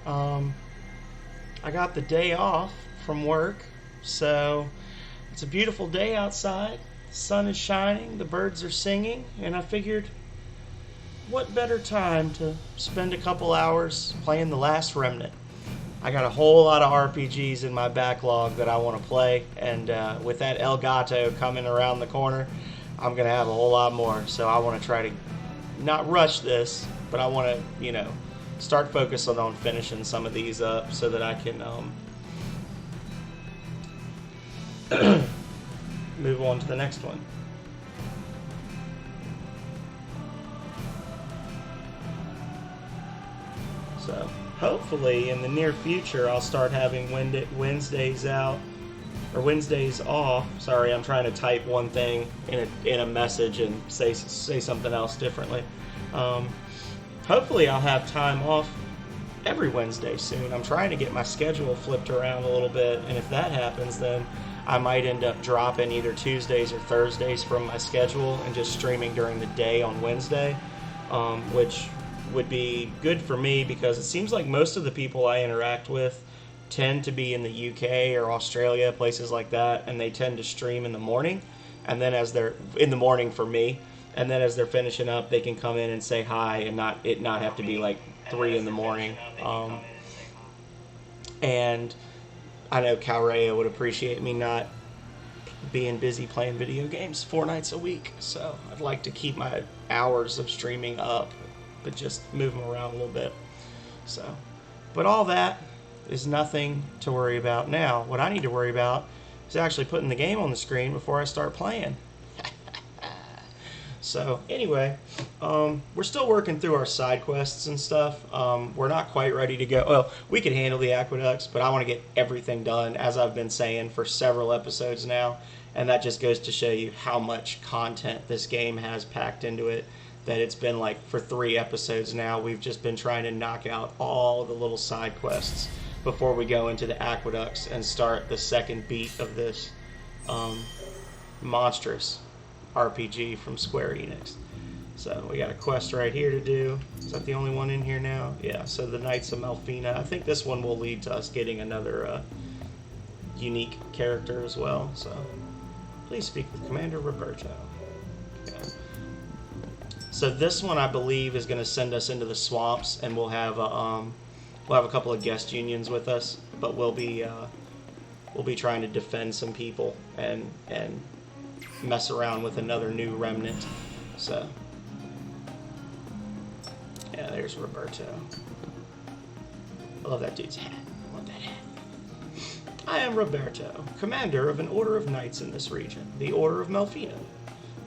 I got the day off from work, so it's a beautiful day outside. The sun is shining, the birds are singing, and I figured, what better time to spend a couple hours playing the last Remnant? I got a whole lot of RPGs in my backlog that I want to play, and with that El Gato coming around the corner, I'm going to have a whole lot more. So I want to try to not rush this, but I want to, start focusing on finishing some of these up so that I can move on to the next one. So hopefully in the near future I'll start having Wednesdays out or Wednesdays off. Sorry, I'm trying to type one thing in a message and say something else differently. Hopefully I'll have time off every Wednesday soon. I'm trying to get my schedule flipped around a little bit, and if that happens, then I might end up dropping either Tuesdays or Thursdays from my schedule and just streaming during the day on Wednesday, which would be good for me because it seems like most of the people I interact with tend to be in the UK or Australia, places like that, and they tend to stream in the morning, and then as they're in the morning for me, and then as they're finishing up, they can come in and say hi and not have to be like 3 in the morning. And I know Calrea would appreciate me not being busy playing video games 4 nights a week, so I'd like to keep my hours of streaming up, but just move them around a little bit. So, but all that is nothing to worry about now. What I need to worry about is actually putting the game on the screen before I start playing. So anyway, we're still working through our side quests and stuff. We're not quite ready to go. Well, we could handle the aqueducts, but I want to get everything done, as I've been saying for several episodes now. And that just goes to show you how much content this game has packed into it. That it's been like for 3 episodes now, we've just been trying to knock out all the little side quests before we go into the aqueducts and start the second beat of this monstrous RPG from Square Enix. So we got a quest right here to do. Is that the only one in here now? Yeah, so the Knights of Melphina. I think this one will lead to us getting another unique character as well. So please speak with Commander Roberto. Yeah. So this one I believe is going to send us into the swamps, and we'll have a couple of guest unions with us, but we'll be trying to defend some people and mess around with another new remnant. So yeah, there's Roberto. I love that dude's hat. I want that hat. I am Roberto, commander of an order of knights in this region, the Order of Melphina.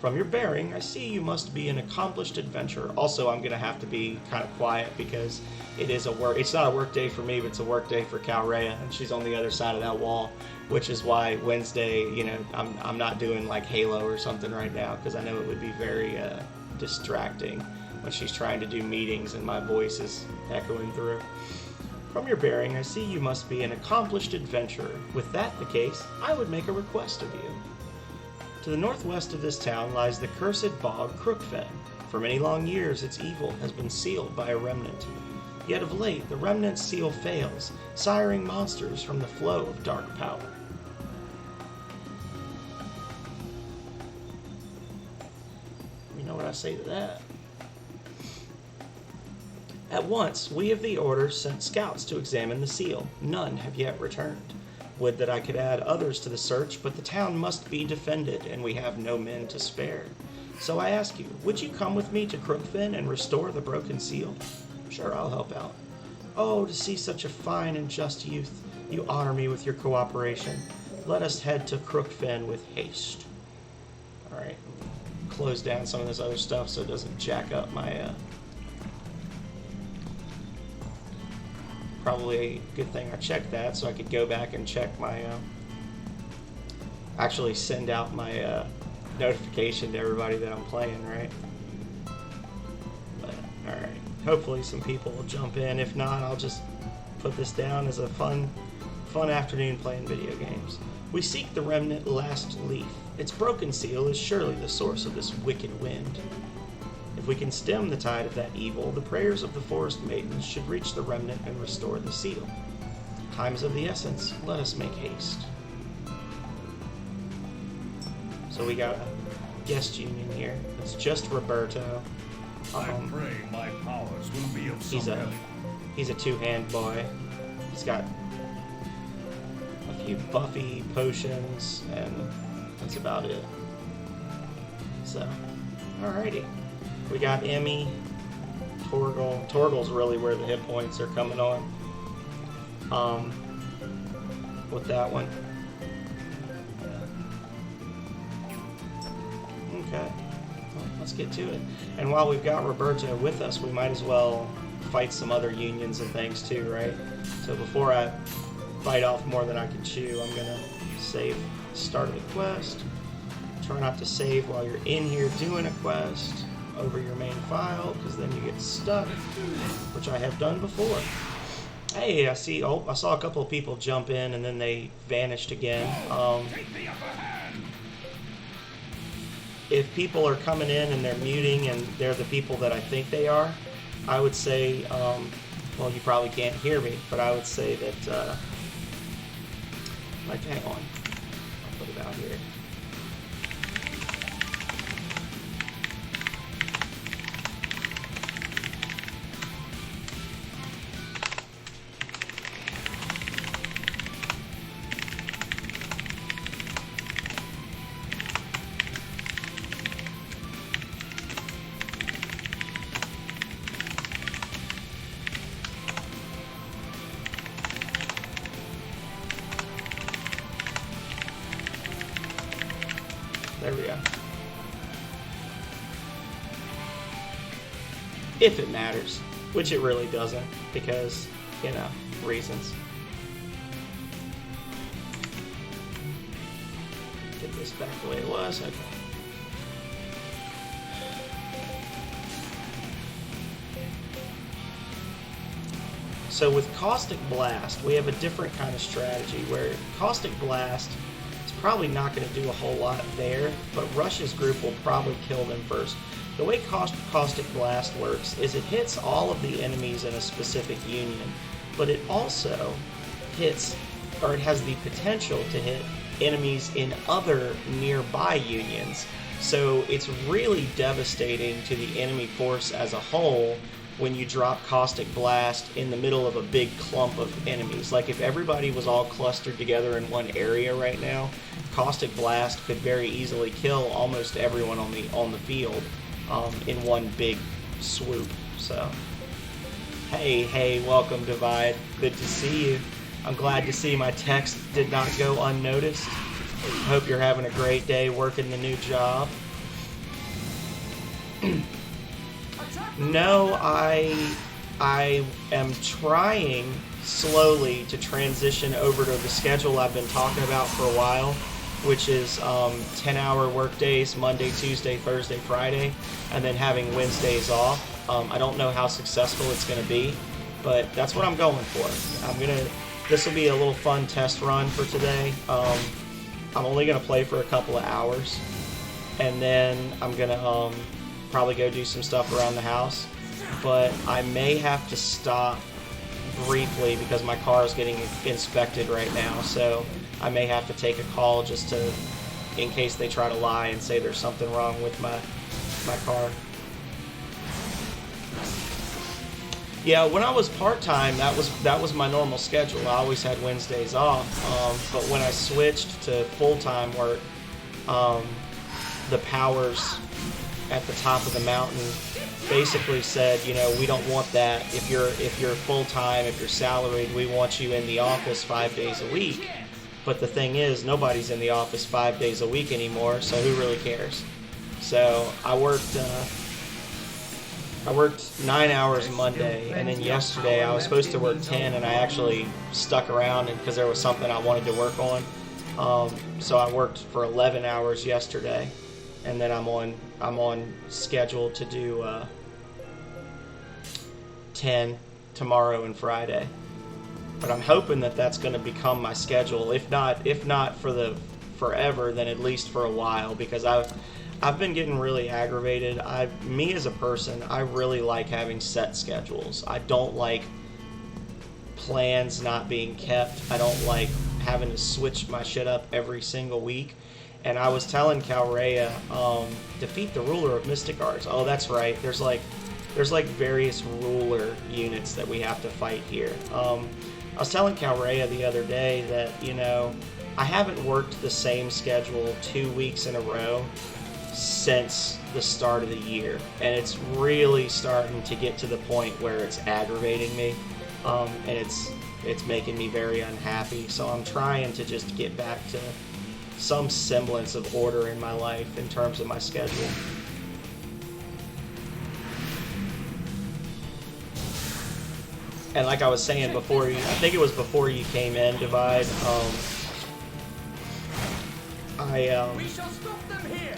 From your bearing, I see you must be an accomplished adventurer. Also, I'm gonna have to be kind of quiet because it's not a work day for me, but it's a work day for Calrea, and she's on the other side of that wall, which is why Wednesday, I'm not doing like Halo or something right now, because I know it would be very distracting when she's trying to do meetings and my voice is echoing through. From your bearing, I see you must be an accomplished adventurer. With that the case, I would make a request of you. To the northwest of this town lies the cursed bog Crookfen. For many long years its evil has been sealed by a remnant. Yet of late the remnant's seal fails, siring monsters from the flow of dark power. You know what I say to that? At once, we of the Order sent scouts to examine the seal. None have yet returned. Would that I could add others to the search, but the town must be defended, and we have no men to spare. So I ask you, would you come with me to Crookfen and restore the broken seal? Sure, I'll help out. Oh, to see such a fine and just youth, you honor me with your cooperation. Let us head to Crookfen with haste. Alright, close down some of this other stuff so it doesn't jack up my, Probably a good thing I checked that, so I could go back and check my, actually send out my notification to everybody that I'm playing, right? But, alright. Hopefully some people will jump in. If not, I'll just put this down as a fun afternoon playing video games. We seek the remnant last leaf. Its broken seal is surely the source of this wicked wind. If we can stem the tide of that evil, the prayers of the forest maidens should reach the remnant and restore the seal. Time is of the essence. Let us make haste. So we got a guest union here. It's just Roberto. I pray my powers will be of some help. He's a two-hand boy. He's got a few buffy potions, and that's about it. So, alrighty. We got Emmy, Torgal. Torgal's really where the hit points are coming on. With that one. Okay. Well, let's get to it. And while we've got Roberto with us, we might as well fight some other unions and things too, right? So before I bite off more than I can chew, I'm gonna save start of the quest. Try not to save while you're in here doing a quest over your main file, because then you get stuck, which I have done before. Hey, I saw a couple of people jump in and then they vanished again. If people are coming in and they're muting and they're the people that I think they are, I would say, well, you probably can't hear me, but I would say that, like, hang on, I'll put it out here. There we go. If it matters, which it really doesn't, because, you know, reasons. Get this back the way it was. Okay. So with Caustic Blast, we have a different kind of strategy where Caustic Blast probably not going to do a whole lot there, but Rush's group will probably kill them first. The way Caustic Blast works is it hits all of the enemies in a specific union, but it also hits, or it has the potential to hit enemies in other nearby unions. So it's really devastating to the enemy force as a whole when you drop Caustic Blast in the middle of a big clump of enemies. Like if everybody was all clustered together in one area right now, Caustic Blast could very easily kill almost everyone on the field in one big swoop. So, hey, welcome, Divide. Good to see you. I'm glad to see my text did not go unnoticed. Hope you're having a great day working the new job. No, I am trying slowly to transition over to the schedule I've been talking about for a while, which is 10-hour work days, Monday, Tuesday, Thursday, Friday, and then having Wednesdays off. I don't know how successful it's going to be, but that's what I'm going for. This will be a little fun test run for today. I'm only going to play for a couple of hours, and then I'm going to probably go do some stuff around the house, but I may have to stop briefly because my car is getting inspected right now, so I may have to take a call just to, in case they try to lie and say there's something wrong with my car. Yeah, when I was part-time, that was my normal schedule. I always had Wednesdays off, but when I switched to full-time work, the powers at the top of the mountain basically said, you know, we don't want that. If you're full-time, if you're salaried, we want you in the office 5 days a week. But the thing is, nobody's in the office 5 days a week anymore, so who really cares? So I worked 9 hours Monday, and then yesterday I was supposed to work 10, and I actually stuck around because there was something I wanted to work on. So I worked for 11 hours yesterday, and then I'm on schedule to do 10 tomorrow and Friday. But I'm hoping that that's going to become my schedule. If not for the forever, then at least for a while, because I've been getting really aggravated. Me as a person, I really like having set schedules. I don't like plans not being kept. I don't like having to switch my shit up every single week. And I was telling Calrea, defeat the ruler of Mystic Arts. Oh, that's right. There's like various ruler units that we have to fight here. I was telling Calrea the other day that, you know, I haven't worked the same schedule 2 weeks in a row since the start of the year, and it's really starting to get to the point where it's aggravating me, and it's making me very unhappy. So I'm trying to just get back to some semblance of order in my life in terms of my schedule. And like I was saying before, I think it was before you came in, Divide.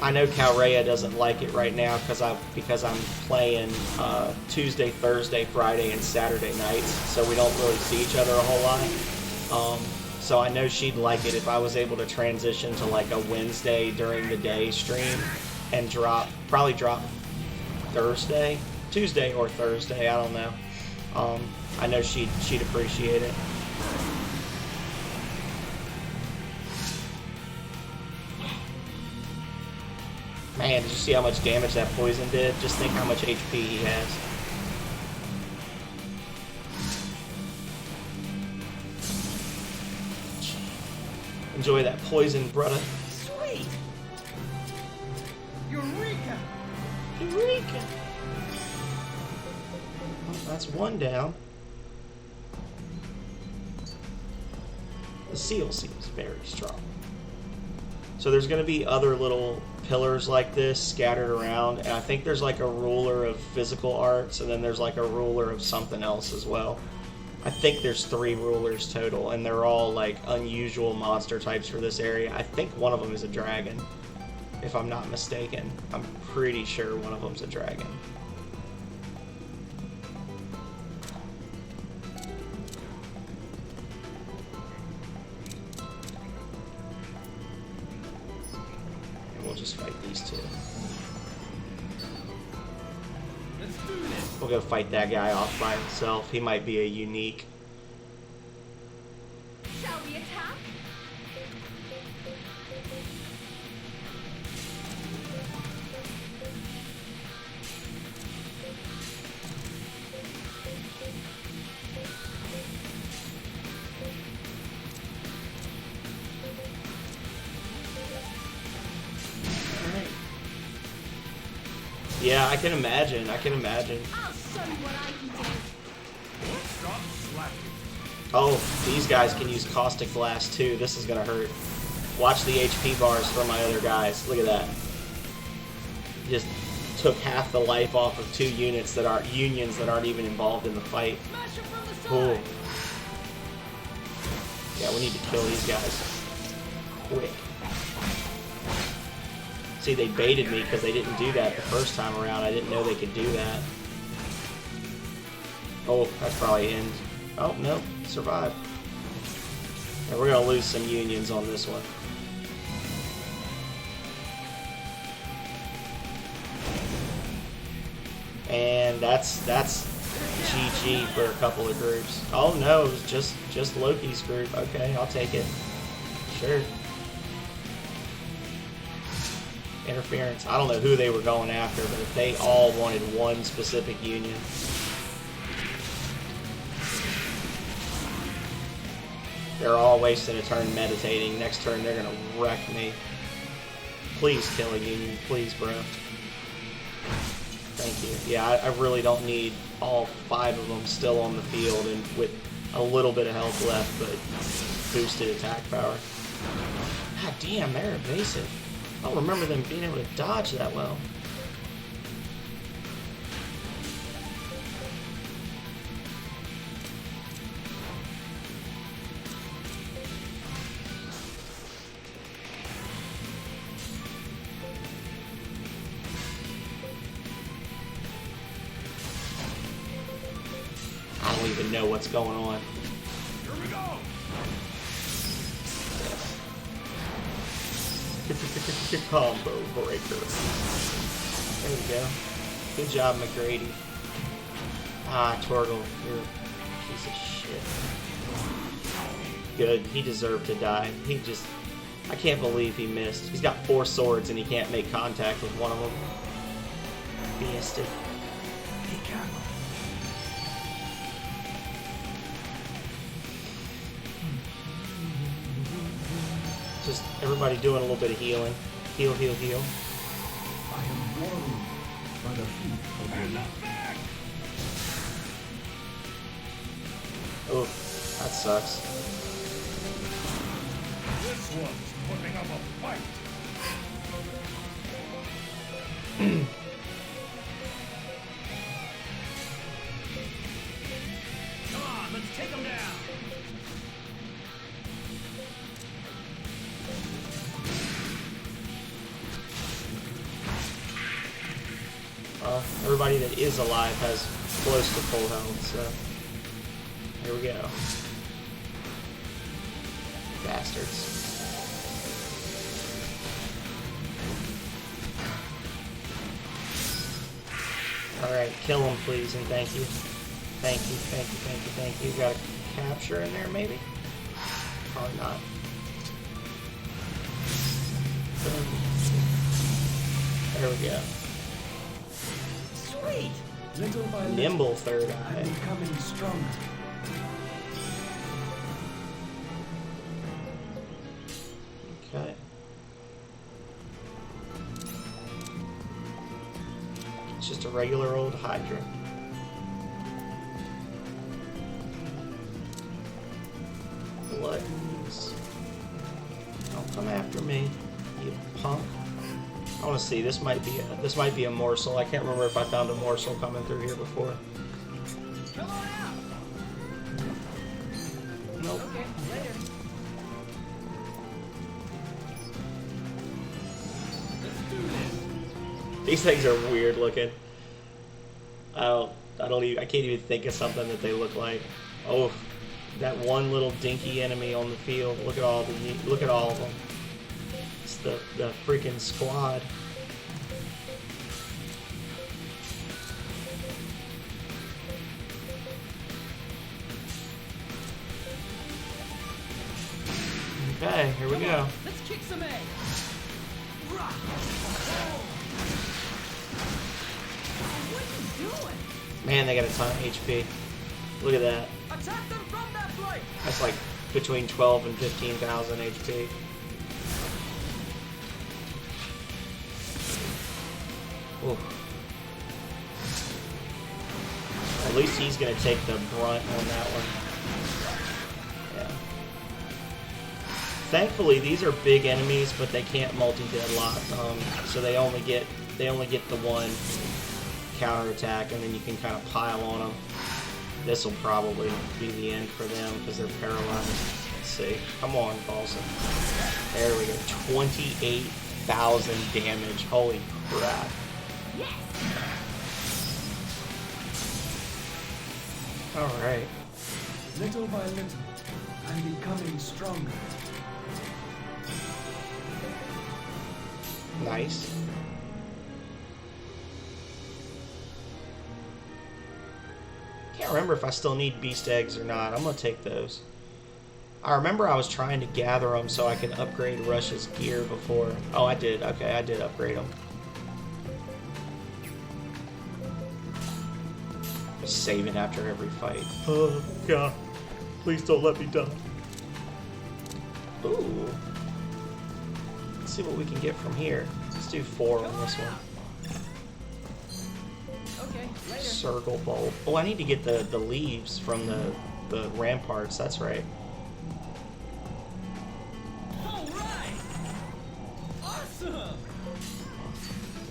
I know Calrea doesn't like it right now because I'm playing Tuesday, Thursday, Friday, and Saturday nights, so we don't really see each other a whole lot. So I know she'd like it if I was able to transition to like a Wednesday during the day stream and probably drop Tuesday or Thursday. I don't know. I know she'd appreciate it. Man, did you see how much damage that poison did? Just think how much HP he has. Enjoy that poison, brother. Sweet! Eureka! Eureka! Well, that's one down. The seal seems very strong. So there's going to be other little pillars like this scattered around, and I think there's like a ruler of physical arts, and then there's like a ruler of something else as well. I think there's 3 rulers total, and they're all like unusual monster types for this area. I think one of them is a dragon, if I'm not mistaken. I'm pretty sure one of them's a dragon. And we'll just fight these 2. We'll go fight that guy off by himself. He might be a unique. Shall we attack? Yeah, I can imagine. I can imagine. I'll show you what I can do. Stop slacking. Oh, these guys can use Caustic Blast too. This is gonna hurt. Watch the HP bars for my other guys. Look at that. Just took half the life off of 2 units that are unions that aren't even involved in the fight. Smash it from the Cool. side. Yeah, we need to kill these guys quick. See, they baited me because they didn't do that the first time around. I didn't know they could do that. Oh, that's probably end. Oh, no. Survive. And we're going to lose some unions on this one. And that's GG for a couple of groups. Oh, no. It was just Loki's group. Okay, I'll take it. Sure. Interference. I don't know who they were going after, but if they all wanted one specific union. They're all wasting a turn meditating. Next turn, they're going to wreck me. Please kill a union. Please, bro. Thank you. Yeah, I really don't need all 5 of them still on the field and with a little bit of health left, but boosted attack power. God damn, they're evasive. I don't remember them being able to dodge that well. I don't even know what's going on. Here we go. Combo breaker. There we go. Good job, McGrady. Ah, Torgal, you're a piece of shit. Good. He deserved to die. He just... I can't believe he missed. He's got 4 swords and he can't make contact with one of them. Bastard. Be careful. Just everybody doing a little bit of healing. Heal, heal, heal. I am warmed by the heat of your love. Oof, that sucks. This one's putting up a fight. Come on, let's take him down. Well, everybody that is alive has close to full health, so here we go. Bastards. Alright, kill him please and thank you. Thank you, thank you, thank you, thank you. Got a capture in there maybe? Probably not. There we go. Sweet! Little by little, Nimble third eye. I'm becoming stronger. Okay. It's just a regular old Hydra. Gluttons. Don't come after me, you punk. I want to see. This might be a morsel. I can't remember if I found a morsel coming through here before. Come on out. Nope. Okay, later. Let's do this. These things are weird looking. I can't even think of something that they look like. Oh, that one little dinky enemy on the field. Look at all of them. It's the freaking squad. Okay, here we go. Let's kick some ass. What are you doing? Man, they got a ton of HP. Look at that. Attack them from that flank. That's like between 12 and 15,000 HP. Oof. At least he's gonna take the brunt on that one. Yeah. Thankfully, these are big enemies, but they can't multi-deadlock. So they only get the one counterattack, and then you can kind of pile on them. This will probably be the end for them because they're paralyzed. Let's see. Come on, Paulson. There we go. 28,000 damage. Holy crap. Yes. Alright. Little by little, I'm becoming stronger. Nice. Can't remember if I still need beast eggs or not. I'm gonna take those. I remember I was trying to gather them so I could upgrade Rush's gear before. Oh, I did. Okay, I did upgrade them. Just saving after every fight. Oh, God. Please don't let me die. Ooh. Let's see what we can get from here. Let's do 4 on this one. Okay, later. Circle bolt. Oh, I need to get the leaves from the ramparts. That's right. All right. Awesome.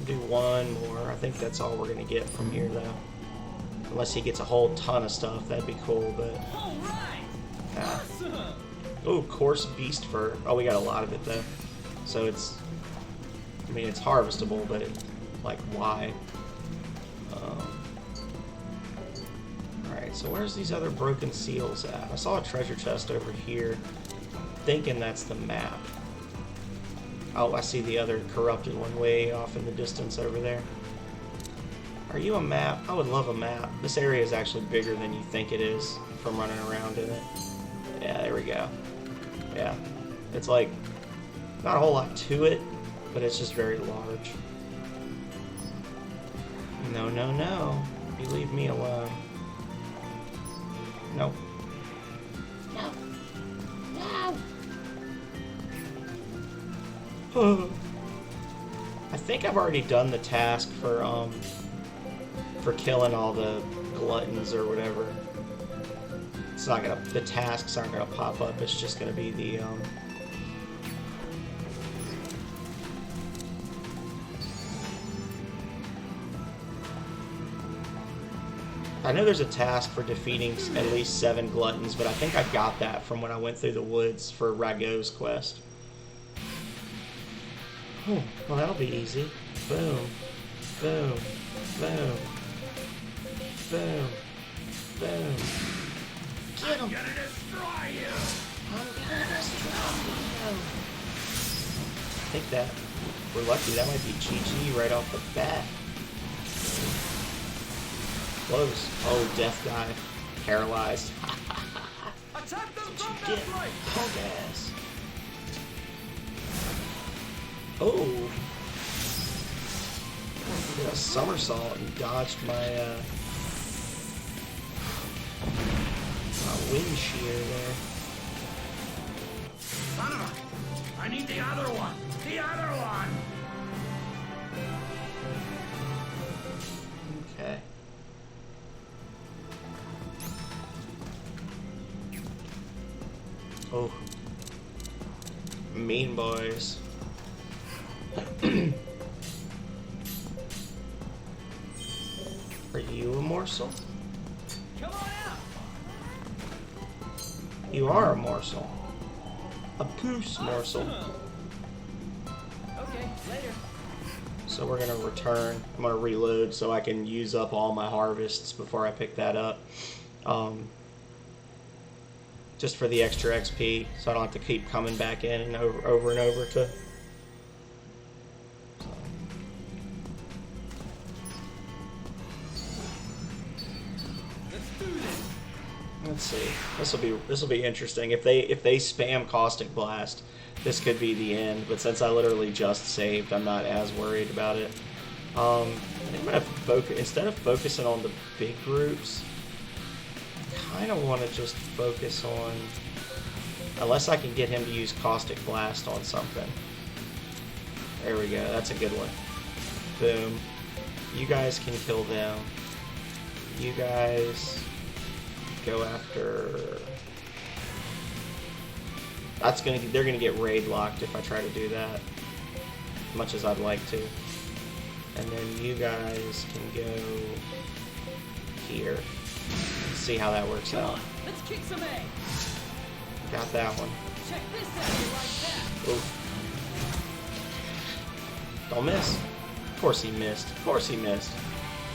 Do one more. I think that's all we're gonna get from here, though. Unless he gets a whole ton of stuff, that'd be cool. But All right. Awesome. oh, coarse beast fur. Oh, we got a lot of it though. So it's, I mean, it's harvestable, but like why? Alright, so where's these other broken seals at? I saw a treasure chest over here, thinking that's the map. Oh, I see the other corrupted one way off in the distance over there. Are you a map? I would love a map. This area is actually bigger than you think it is from running around in it. Yeah, there we go. Yeah. It's like, not a whole lot to it, but it's just very large. No, no, no. You leave me alone. Nope. No. No. I think I've already done the task for killing all the gluttons or whatever. It's not gonna, the tasks aren't gonna pop up, it's just gonna be the I know there's a task for defeating at least 7 gluttons, but I think I got that from when I went through the woods for Rago's quest. Oh, well that'll be easy. Boom. Boom. Boom. Boom. Boom. Get him! I'm gonna destroy you! I'm gonna destroy you! I think that, we're lucky, that might be GG right off the bat. Close. Oh, death dive. Paralyzed. Attack them That's from what you that get. flank! Punk ass. Oh. I did a somersault and dodged my wind shear there. Son of a... I need the other one! The other one! Okay. Oh. Mean boys. Are you a morsel? Come on out! You are a morsel. A goose morsel. Okay, later. So we're gonna return. I'm gonna reload so I can use up all my harvests before I pick that up. Just for the extra XP, so I don't have to keep coming back in and over and over to. Let's do this. Let's see. This will be interesting. If they spam Caustic Blast, this could be the end. But since I literally just saved, I'm not as worried about it. I think I'm gonna focus instead of focusing on the big groups. I kind of want to just focus on, unless I can get him to use Caustic Blast on something. There we go. That's a good one. Boom. You guys can kill them. You guys go after. They're gonna get raid locked if I try to do that. As much as I'd like to. And then you guys can go here. See how that works Come out. on, let's kick some A. Got that one. Check this out, you like that? Oof. Don't miss. Of course he missed. Of course he missed.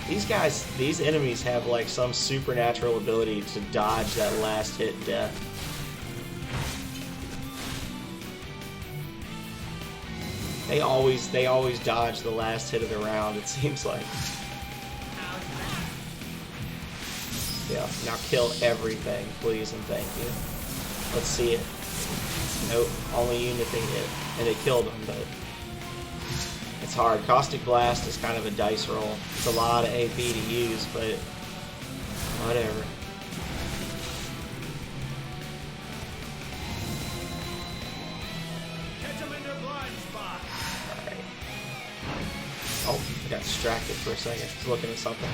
These enemies have like some supernatural ability to dodge that last hit death. They always dodge the last hit of the round, it seems like. Yeah, now kill everything, please and thank you. Let's see it. Nope, only unit they hit. And it killed them, but it's hard. Caustic Blast is kind of a dice roll. It's a lot of AP to use, but whatever. Catch them in their blind spot! Alright. Oh, I got distracted for a second. I was looking at something.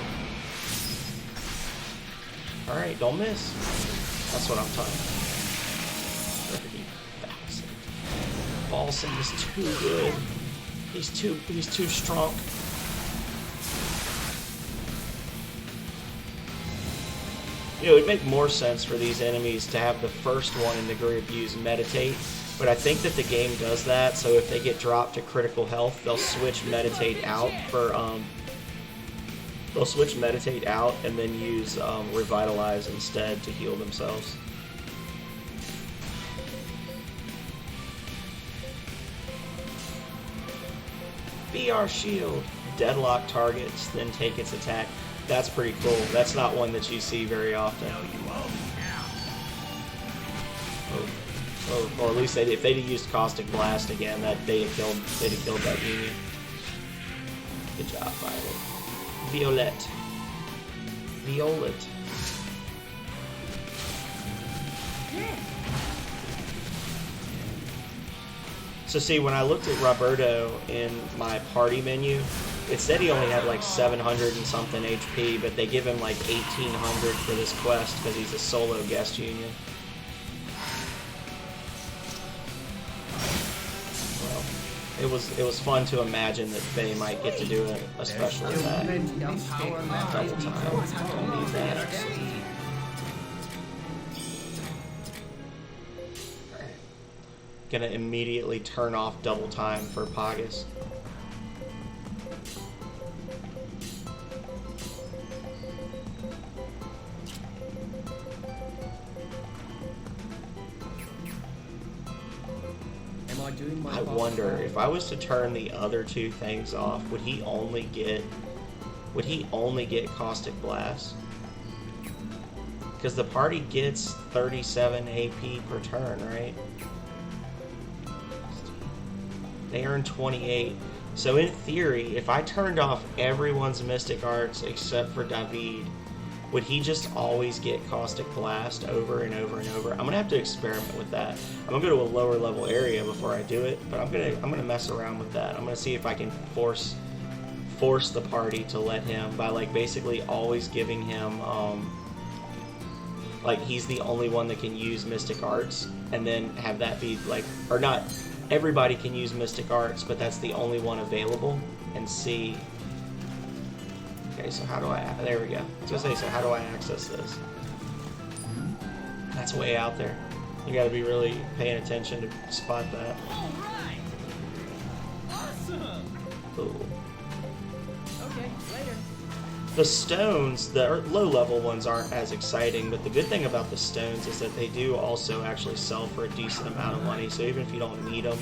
Alright, don't miss. That's what I'm talking about. 30,000. Balsam is too good. He's too strong. You know, it'd make more sense for these enemies to have the first one in the group use Meditate, but I think that the game does that, so if they get dropped to critical health, they'll switch Meditate out for, they'll switch Meditate out and then use Revitalize instead to heal themselves. Be our shield. Deadlock targets, then take its attack. That's pretty cool. That's not one that you see very often. Or at least if they'd used Caustic Blast again, that they'd have killed that union. Good job, Violet. Violet. Violet. So see, when I looked at Roberto in my party menu, it said he only had like 700 and something HP, but they give him like 1800 for this quest because he's a solo guest union. It was fun to imagine that they might get to do a special attack. Double time. Don't need that. Gonna immediately turn off double time for Pagas. I wonder if I was to turn the other two things off, would he only get Caustic Blast? Because the party gets 37 AP per turn, right? They earn 28. So in theory, if I turned off everyone's Mystic Arts except for David, would he just always get Caustic Blast over and over and over? I'm gonna have to experiment with that. I'm gonna go to a lower level area before I do it, but I'm gonna mess around with that. I'm gonna see if I can force the party to let him, by like basically always giving him like he's the only one that can use Mystic Arts, and then have that be like, or not everybody can use Mystic Arts, but that's the only one available, and see. Okay, so how do I, there we go. I was gonna say, so how do I access this? That's way out there. You gotta be really paying attention to spot that. Alright! Awesome! Ooh. Okay, later. The stones, the low-level ones aren't as exciting, but the good thing about the stones is that they do also actually sell for a decent amount of money, so even if you don't need them,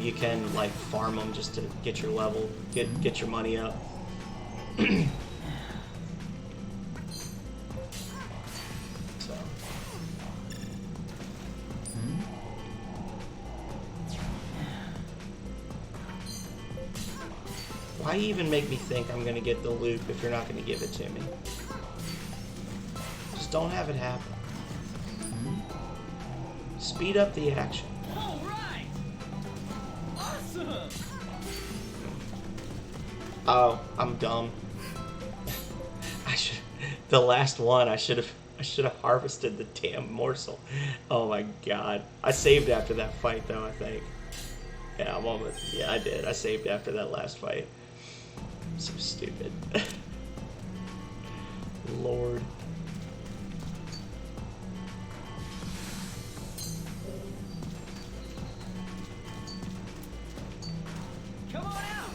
you can like farm them just to get your level, get your money up. So. Why even make me think I'm gonna get the loop if you're not gonna give it to me? Just don't have it happen. Speed up the action. Alright! Awesome! Oh, I'm dumb. The last one, I should have harvested the damn morsel. Oh my god. I saved after that fight though, I think. Yeah, yeah, I did. I saved after that last fight. I'm so stupid. Lord. Come on out!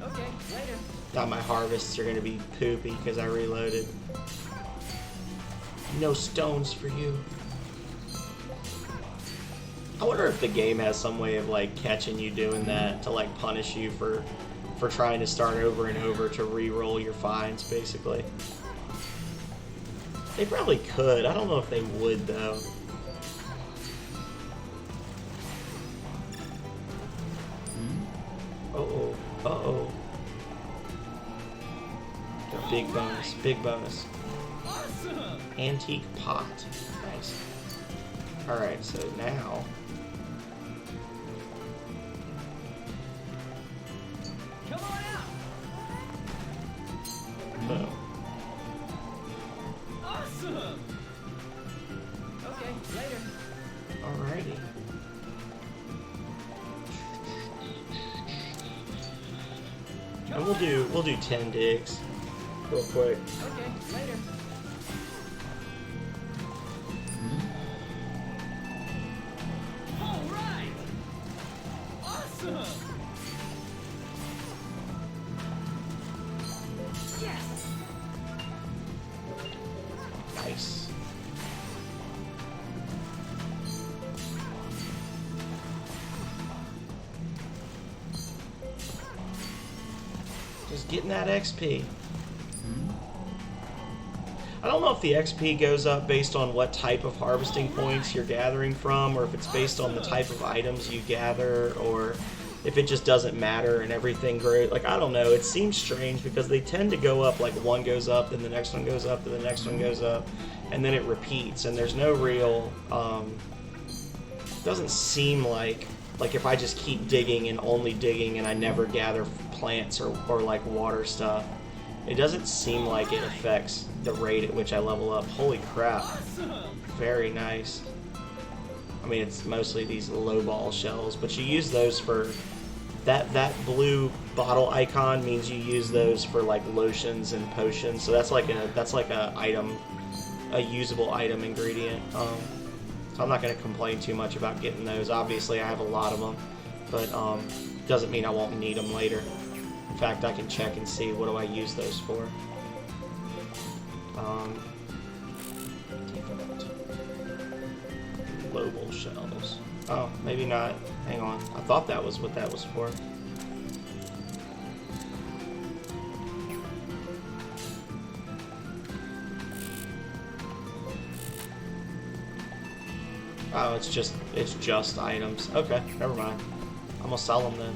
Okay, later. Thought my harvests are gonna be poopy because I reloaded. No stones for you. I wonder if the game has some way of like catching you doing that to like punish you for trying to start over and over to re-roll your finds, basically. They probably could. I don't know if they would though. Uh-oh. Uh-oh. Big bonus. Big bonus. Awesome! Antique pot. Nice. Alright, so now... Come on out! Boom. Awesome! Okay, later. Alrighty. And we'll do 10 digs real quick. Okay, later. All right. Awesome. Yes. Nice. getting that XP. I don't know if the XP goes up based on what type of harvesting points you're gathering from, or if it's based on the type of items you gather, or if it just doesn't matter and everything grows. Like, I don't know. It seems strange because they tend to go up, like one goes up, then the next one goes up, then the next one goes up, and then it repeats. And there's no real, doesn't seem like if I just keep digging and only digging and I never gather plants or like water stuff, it doesn't seem like it affects the rate at which I level up. Holy crap. Very nice. I mean, it's mostly these low ball shells, but you use those for that blue bottle icon means you use those for like lotions and potions. So that's like a usable item ingredient. So I'm not going to complain too much about getting those. Obviously, I have a lot of them, but doesn't mean I won't need them later. In fact, I can check and see what do I use those for. Global shells. Oh, maybe not. Hang on. I thought that was what that was for. Oh, it's just items. Okay, never mind. I'm gonna sell them then.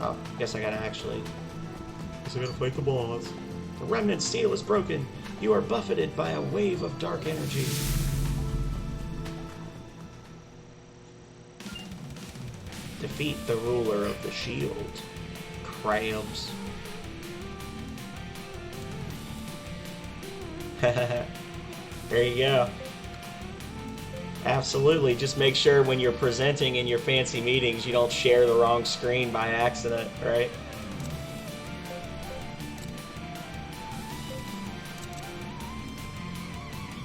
Oh, guess I gotta fight the boss. The Remnant seal is broken. You are buffeted by a wave of dark energy. Defeat the ruler of the shield. Crabs. There you go. Absolutely. Just make sure when you're presenting in your fancy meetings, you don't share the wrong screen by accident, right?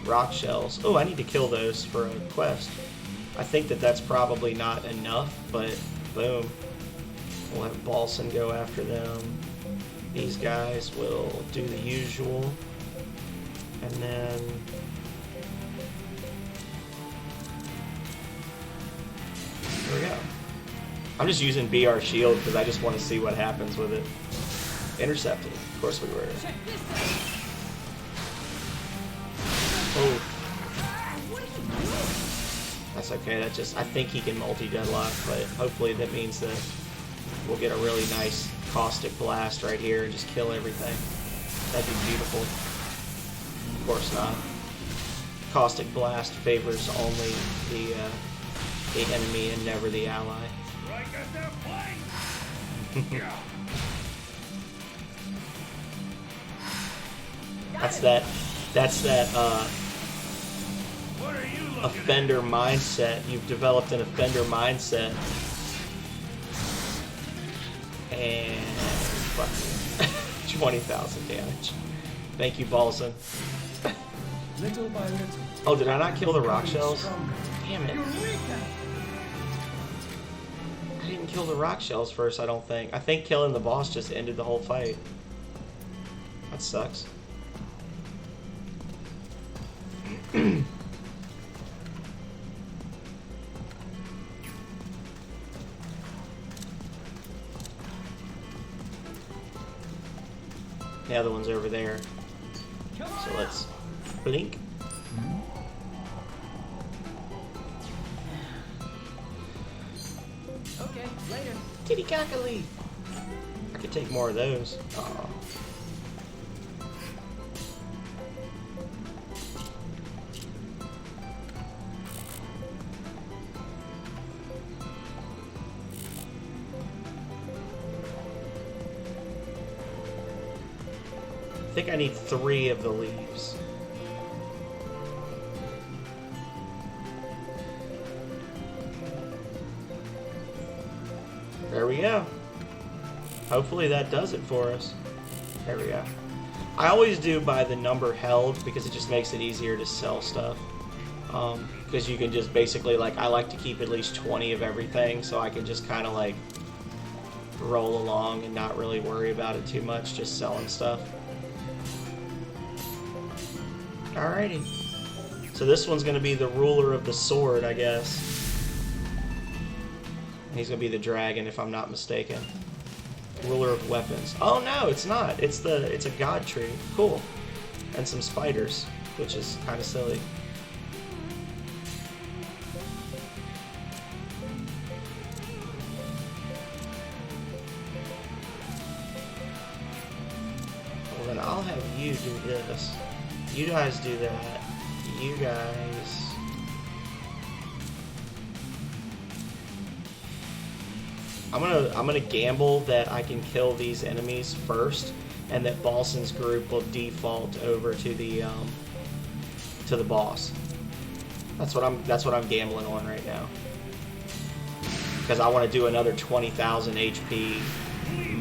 Rock shells. Oh, I need to kill those for a quest. I think that's probably not enough, but boom. We'll have Balson go after them. These guys will do the usual. And then... there we go. I'm just using BR shield because I just want to see what happens with it. Intercepted. Of course we were. Oh. That's okay. That just, I think he can multi-deadlock, but hopefully that means that we'll get a really nice caustic blast right here and just kill everything. That'd be beautiful. Of course not. Caustic blast favors only the enemy and never the ally. That's that offender mindset. You've developed an offender mindset. And fuck 20,000 damage. Thank you, Balson. Little by little. Oh, did I not kill the rock shells? Damn it. I didn't kill the rock shells first, I don't think. I think killing the boss just ended the whole fight. That sucks. The other one's over there. So let's blink. Okay, later. Titty cockily. I could take more of those. Aw. I think I need 3 of the leaves. There we go. Hopefully that does it for us. There we go. I always do by the number held because it just makes it easier to sell stuff. Because you can just basically, like, I like to keep at least 20 of everything so I can just kind of like roll along and not really worry about it too much, just selling stuff. Alrighty. So this one's going to be the ruler of the sword, I guess. He's going to be the dragon, if I'm not mistaken. Ruler of weapons. Oh no, it's not. It's a god tree. Cool. And some spiders, which is kind of silly. Well then I'll have you do this. You guys do that. You guys. I'm gonna gamble that I can kill these enemies first, and that Balson's group will default over to the boss. That's what I'm gambling on right now. Because I want to do another 20,000 HP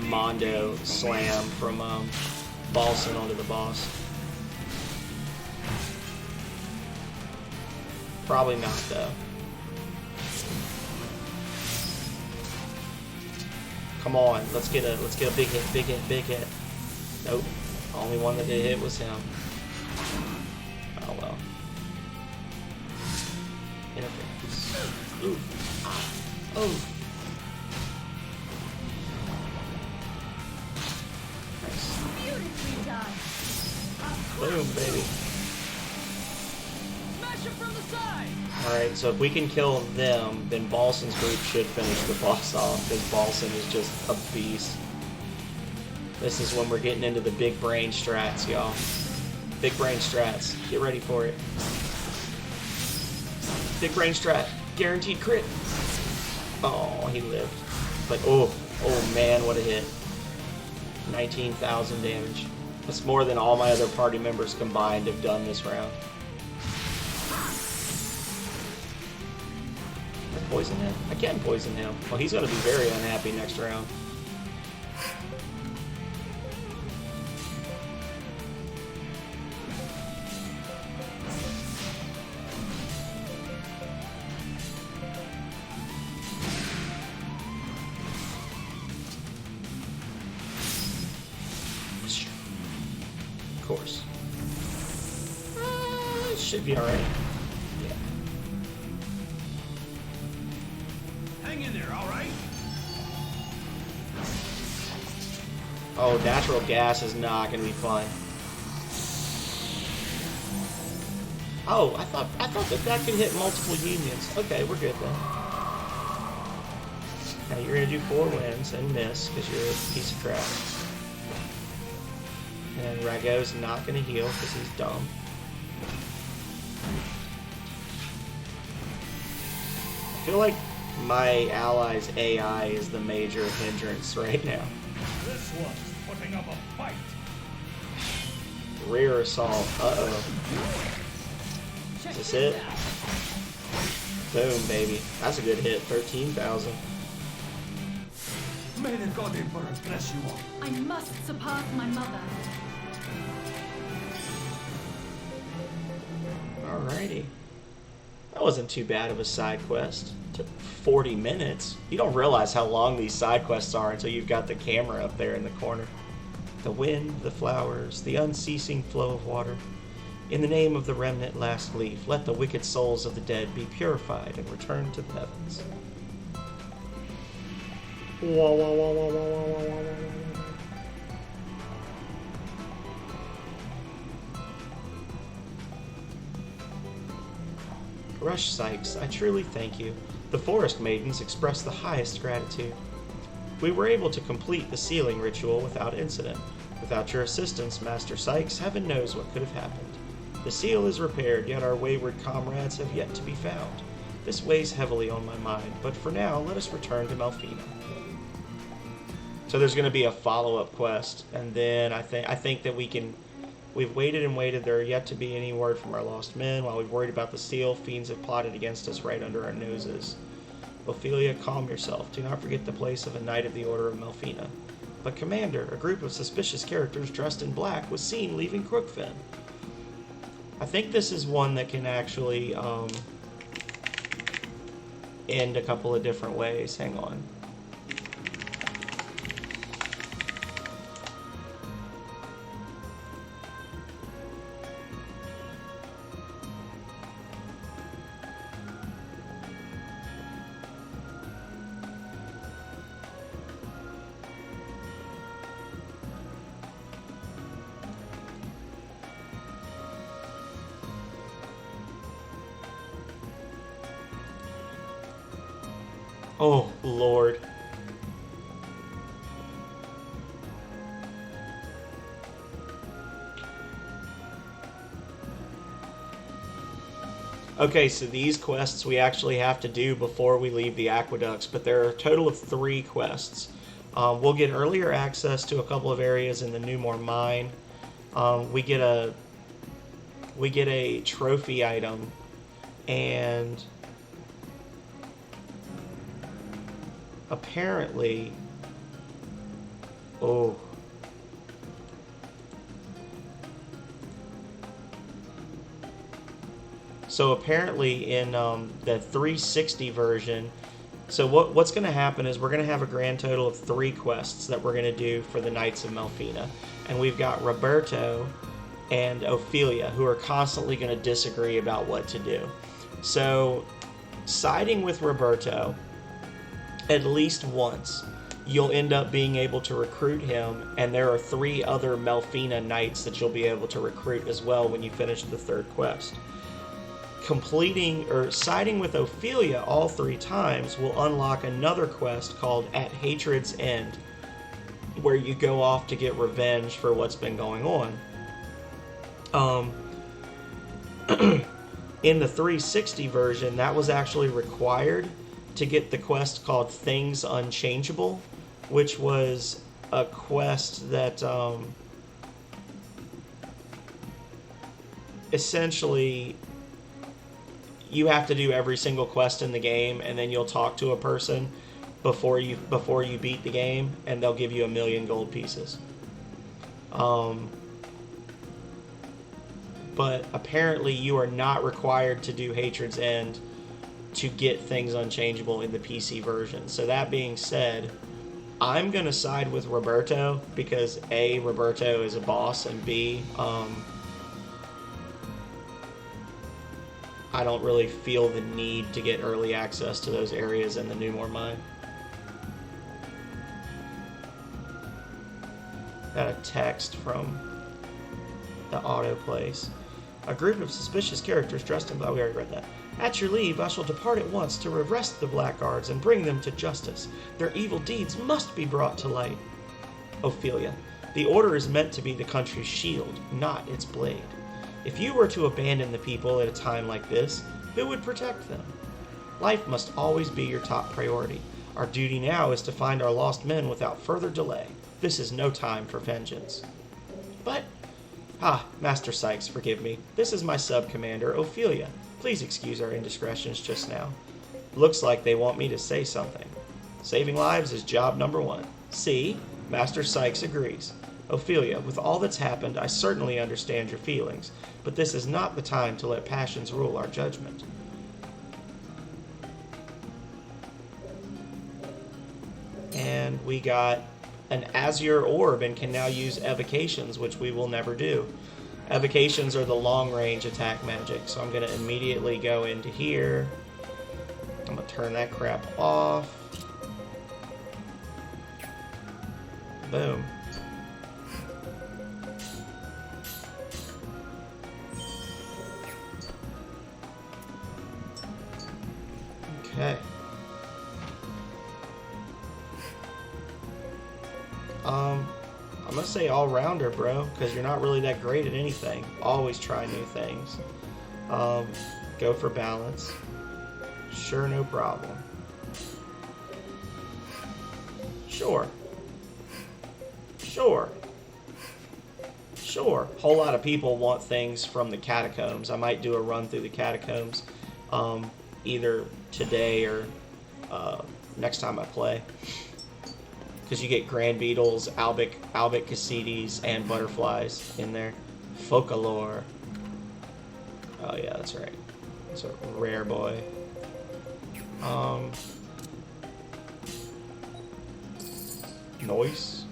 Mondo slam from Balson onto the boss. Probably not though. Come on, let's get a big hit. Nope. Only one that did hit was him. Oh well. Interface. Ooh. Ah. Oh. Nice. Beautifully done. Boom, baby. Smash him from the side. Alright, so if we can kill them, then Balson's group should finish the boss off, because Balson is just a beast. This is when we're getting into the big brain strats, y'all. Big brain strats. Get ready for it. Big brain strat. Guaranteed crit. Oh, he lived. But, oh man, what a hit. 19,000 damage. That's more than all my other party members combined have done this round. Can I poison him? I can poison him. Well, he's going to be very unhappy next round. Of course. Should be alright. Yeah. Hang in there, all right? Oh, natural gas is not going to be fun. Oh, I thought that could hit multiple unions. Okay, we're good then. Now you're going to do 4 wins and miss because you're a piece of crap. And Rago's not going to heal because he's dumb. I feel like my ally's AI is the major hindrance right now. This one's putting up a fight. Rear assault. Uh-oh. Is this it? Boom, baby. That's a good hit. 13,000. May the God Emperor bless you all. I must surpass my mother. Alrighty. That wasn't too bad of a side quest. Took 40 minutes. You don't realize how long these side quests are until you've got the camera up there in the corner. The wind, the flowers, the unceasing flow of water. In the name of the remnant last leaf, let the wicked souls of the dead be purified and return to the heavens. Wah, wah, wah, wah, wah, wah, wah, wah, wah. Rush Sykes, I truly thank you. The Forest Maidens express the highest gratitude. We were able to complete the sealing ritual without incident. Without your assistance, Master Sykes, heaven knows what could have happened. The seal is repaired, yet our wayward comrades have yet to be found. This weighs heavily on my mind, but for now, let us return to Melphina. So there's going to be a follow-up quest, and then I think that we've waited and waited. There are yet to be any word from our lost men. While we've worried about the seal, fiends have plotted against us right under our noses. Ophelia, calm yourself. Do not forget the place of a knight of the Order of Melphina. But Commander, a group of suspicious characters dressed in black was seen leaving Crookfen. I think this is one that can actually end a couple of different ways. Hang on. Oh, Lord. Okay, so these quests we actually have to do before we leave the aqueducts, but there are a total of 3 quests. We'll get earlier access to a couple of areas in the Newmore Mine. We get a trophy item, and apparently, oh. So apparently in the 360 version, so what's going to happen is we're going to have a grand total of 3 quests that we're going to do for the Knights of Melphina. And we've got Roberto and Ophelia, who are constantly going to disagree about what to do. So, siding with Roberto, at least once, you'll end up being able to recruit him, and there are 3 other Melphina Knights that you'll be able to recruit as well when you finish the 3rd quest. Completing or siding with Ophelia all 3 times will unlock another quest called At Hatred's End, where you go off to get revenge for what's been going on. In the 360 version, that was actually required to get the quest called Things Unchangeable, which was a quest that essentially you have to do every single quest in the game, and then you'll talk to a person before you beat the game, and they'll give you 1,000,000 gold pieces. But apparently you are not required to do Hatred's End to get Things Unchangeable in the PC version. So that being said, I'm going to side with Roberto because A, Roberto is a boss, and B, I don't really feel the need to get early access to those areas in the Newmore Mine. Got a text from the auto place. A group of suspicious characters dressed in black. We already read that. At your leave, I shall depart at once to arrest the blackguards and bring them to justice. Their evil deeds must be brought to light. Ophelia, the order is meant to be the country's shield, not its blade. If you were to abandon the people at a time like this, who would protect them? Life must always be your top priority. Our duty now is to find our lost men without further delay. This is no time for vengeance. But, Master Sykes, forgive me. This is my sub-commander, Ophelia. Please excuse our indiscretions just now. Looks like they want me to say something. Saving lives is job number 1. See? Master Sykes agrees. Ophelia, with all that's happened, I certainly understand your feelings, but this is not the time to let passions rule our judgment. And we got an Azure Orb and can now use evocations, which we will never do. Evocations are the long-range attack magic, so I'm going to immediately go into here. I'm going to turn that crap off. Boom. Okay. I'm gonna say all-rounder, bro, because you're not really that great at anything. Always try new things. Go for balance. Sure, no problem. Sure. Sure. Sure. Whole lot of people want things from the catacombs. I might do a run through the catacombs, either today or next time I play. Because you get Grand Beetles, Albic Cassides, and Butterflies in there. Focalore. Oh yeah, that's right. It's a rare boy. Noise.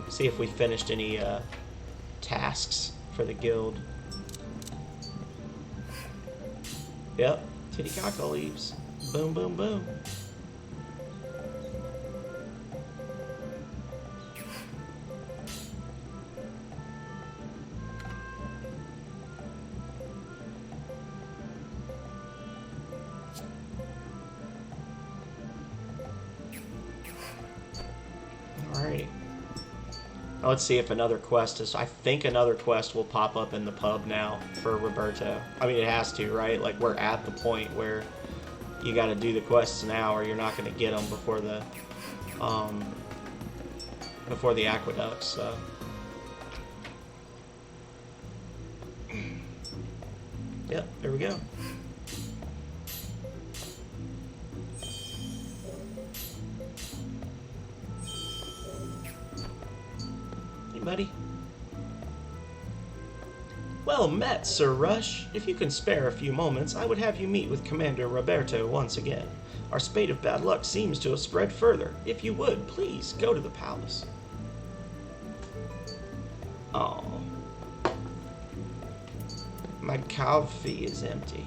See if we finished any tasks for the guild. Yep, Titicaca leaves. Boom, boom, boom. Now let's see if another quest is... I think another quest will pop up in the pub now for Roberto. I mean, it has to, right? Like, we're at the point where you got to do the quests now or you're not going to get them before the aqueducts, so... Yep, there we go. Hey, buddy. Well met, Sir Rush. If you can spare a few moments, I would have you meet with Commander Roberto once again. Our spate of bad luck seems to have spread further. If you would, please go to the palace. Oh. My coffee is empty.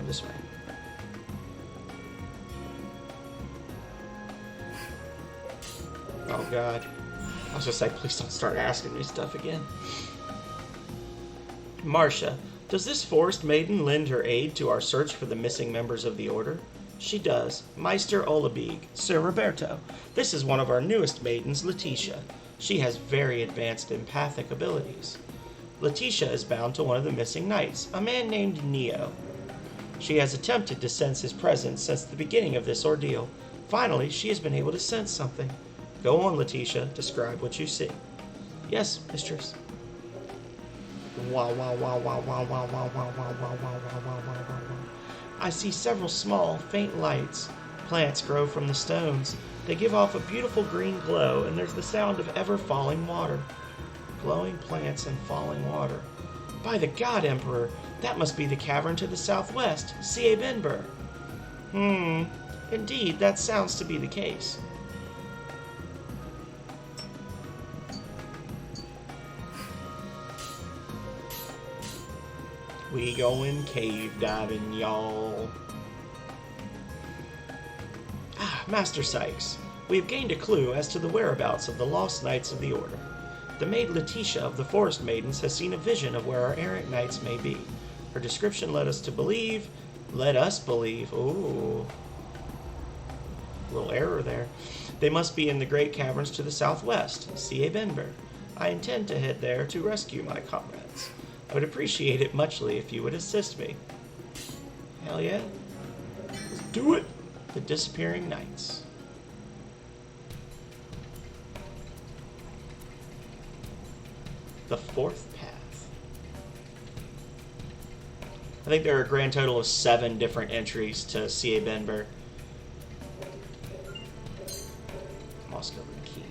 This way. Oh god. I was just like, please don't start asking me stuff again. Marcia, does this forest maiden lend her aid to our search for the missing members of the Order? She does. Meister Olabig, Sir Roberto. This is one of our newest maidens, Letitia. She has very advanced empathic abilities. Letitia is bound to one of the missing knights, a man named Neo. She has attempted to sense his presence since the beginning of this ordeal. Finally, she has been able to sense something. Go on, Letitia. Describe what you see. Yes, mistress. Wow, wow, wow, wow, wow, wow, wow, wow, wow, wow, wow, wow, wow, wow, wow. I see several small, faint lights. Plants grow from the stones. They give off a beautiful green glow, and there's the sound of ever-falling water. Glowing plants and falling water. By the god, Emperor, that must be the cavern to the southwest, Benber. Indeed, that sounds to be the case. We going cave diving, y'all. Master Sykes, we have gained a clue as to the whereabouts of the lost knights of the Order. The maid Letitia of the Forest Maidens has seen a vision of where our errant knights may be. Her description led us believe, ooh, little error there. They must be in the great caverns to the southwest, Benber. I intend to head there to rescue my comrades. I would appreciate it muchly if you would assist me. Hell yeah. Let's do it. The Disappearing Knights. The Fourth Path. I think there are a grand total of 7 different entries to Benber. Moscow Key.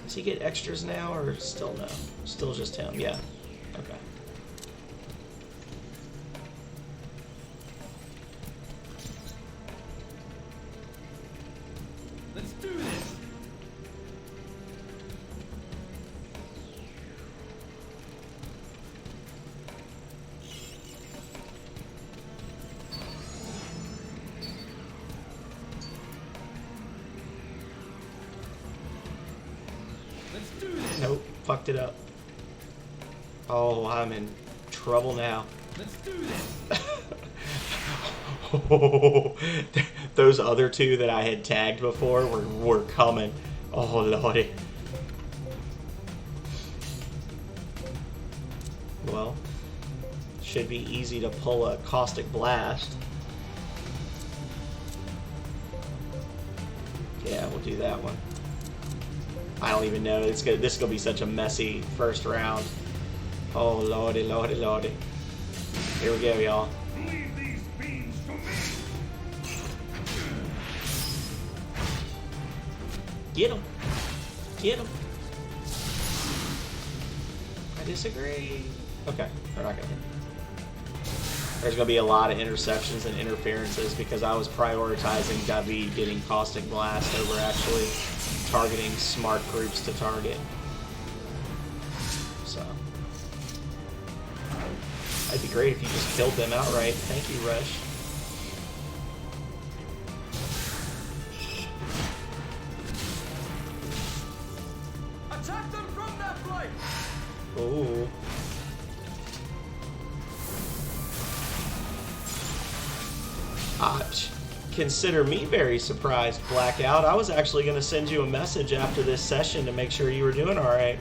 Does he get extras now, or still no? Still just him, yeah. Okay. Let's do this. Let's do this. Nope, fucked it up. Oh, I'm in trouble now. Let's do this. Those other 2 that I had tagged before were coming. Oh, lordy. Well, should be easy to pull a Caustic Blast. Yeah, we'll do that one. I don't even know. This is gonna be such a messy first round. Oh, lordy, lordy, lordy. Here we go, y'all. Leave these beans to me. Get him. Get him. I disagree. Okay, they're not gonna hit. There's gonna be a lot of interceptions and interferences because I was prioritizing David getting Caustic Blast over actually targeting smart groups to target. So. It'd be great if you just killed them outright. Thank you, Rush. Attack them from that flight. Ooh. consider me very surprised, Blackout. I was actually going to send you a message after this session to make sure you were doing all right.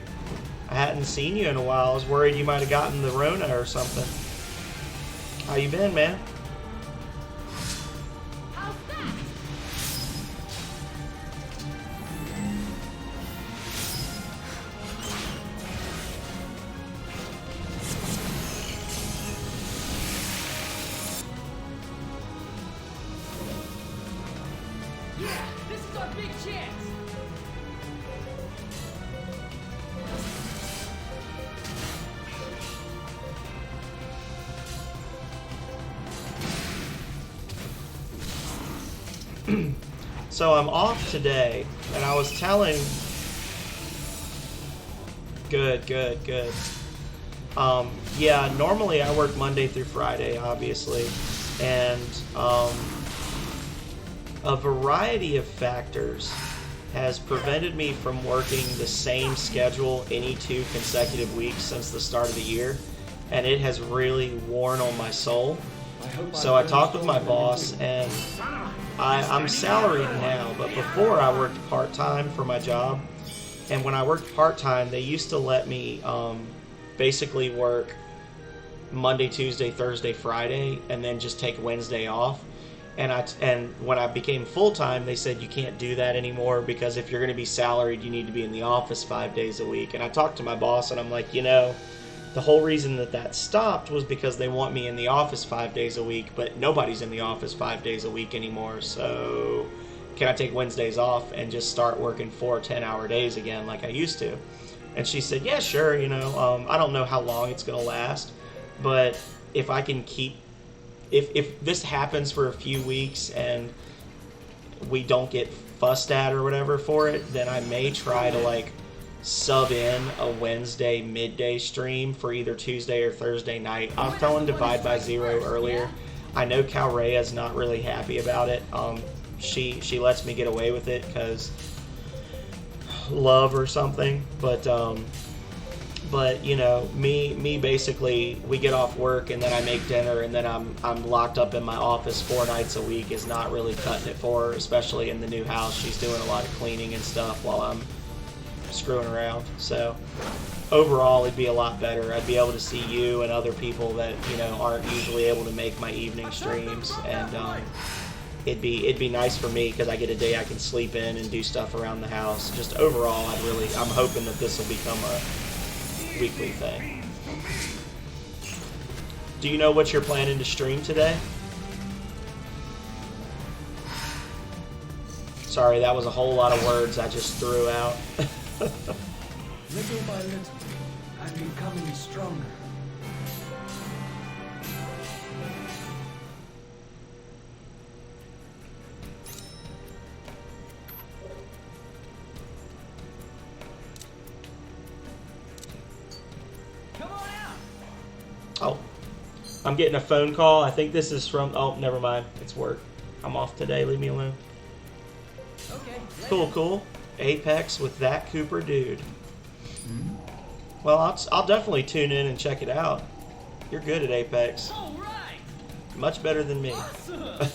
I hadn't seen you in a while. I was worried you might have gotten the Rona or something. How you been, man? How's that? Yeah, this is our big chance. So I'm off today, and I was telling... Good. Yeah, normally I work Monday through Friday, obviously, and a variety of factors has prevented me from working the same schedule any 2 consecutive weeks since the start of the year, and it has really worn on my soul. So I talked with my boss, and I'm salaried now, but before I worked part-time for my job, and when I worked part-time, they used to let me basically work Monday, Tuesday, Thursday, Friday, and then just take Wednesday off. And when I became full-time, they said you can't do that anymore because if you're going to be salaried, you need to be in the office 5 days a week. And I talked to my boss, and I'm like, you know, the whole reason that stopped was because they want me in the office 5 days a week, but nobody's in the office 5 days a week anymore. So can I take Wednesdays off and just start working 4 10-hour days again like I used to? And she said, yeah, sure. You know, I don't know how long it's going to last, but if I can keep, if this happens for a few weeks and we don't get fussed at or whatever for it, then I may try to like sub in a Wednesday midday stream for either Tuesday or Thursday night. I was telling Divide by Zero earlier. I know Calrea's not really happy about it. She lets me get away with it because love or something. But you know, me basically, we get off work and then I make dinner and then I'm locked up in my office 4 nights a week is not really cutting it for her, especially in the new house. She's doing a lot of cleaning and stuff while I'm screwing around. So overall it'd be a lot better. I'd be able to see you and other people that, you know, aren't usually able to make my evening streams, and it'd be nice for me because I get a day I can sleep in and do stuff around the house. Just overall, I'm hoping that this will become a weekly thing. Do you know what you're planning to stream today? Sorry, that was a whole lot of words I just threw out. Little by little, I'm becoming stronger. Come on out. Oh, I'm getting a phone call. I think this is from, oh, never mind. It's work. I'm off today. Leave me alone. Okay. Cool. Apex with that Cooper dude. Well, I'll definitely tune in and check it out. You're good at Apex. All right. Much better than me. Awesome.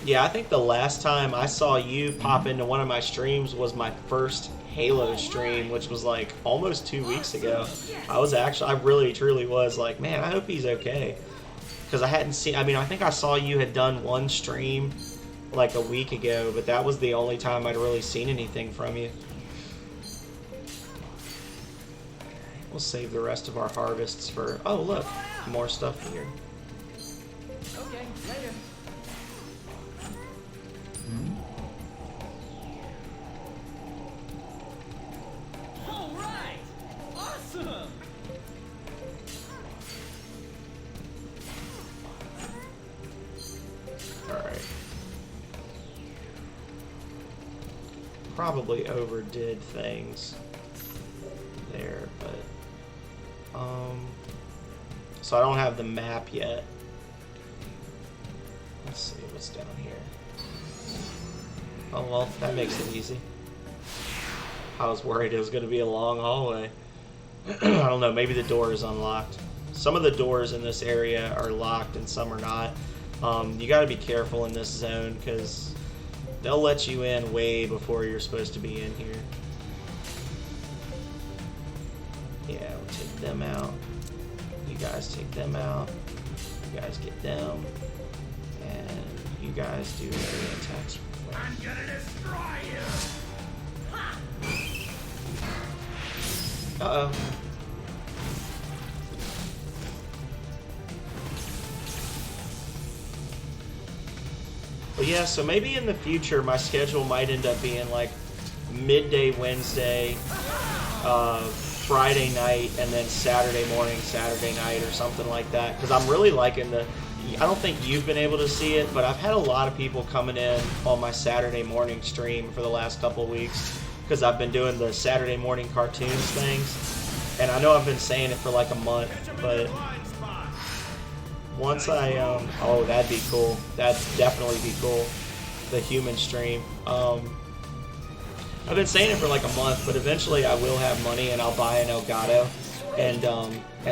Yeah, I think the last time I saw you pop into one of my streams was my first Halo stream, which was like almost 2 weeks ago. I really truly was like, man, I hope he's okay. Because I hadn't seen, I think I saw you had done one stream like a week ago, but that was the only time I'd really seen anything from you. We'll save the rest of our harvests for, oh look, more stuff here. Okay, later. All right. Awesome. Alright. Probably overdid things there, but so I don't have the map yet. Let's see what's down here. Oh well, that makes it easy. I was worried it was going to be a long hallway. I don't know, maybe the door is unlocked. Some of the doors in this area are locked and some are not. You got to be careful in this zone because they'll let you in way before you're supposed to be in here. Yeah, we'll take them out. You guys take them out. You guys get them. And you guys do area attacks. I'm gonna destroy you! Uh-oh. Well, yeah, so maybe in the future my schedule might end up being like midday Wednesday, Friday night, and then Saturday morning, Saturday night, or something like that. Because I'm really liking the... I don't think you've been able to see it, but I've had a lot of people coming in on my Saturday morning stream for the last couple weeks because I've been doing the Saturday morning cartoons things. And I know I've been saying it for like a month, but once I... oh, that'd be cool. That'd definitely be cool. The human stream. I've been saying it for like a month, but eventually I will have money and I'll buy an Elgato. And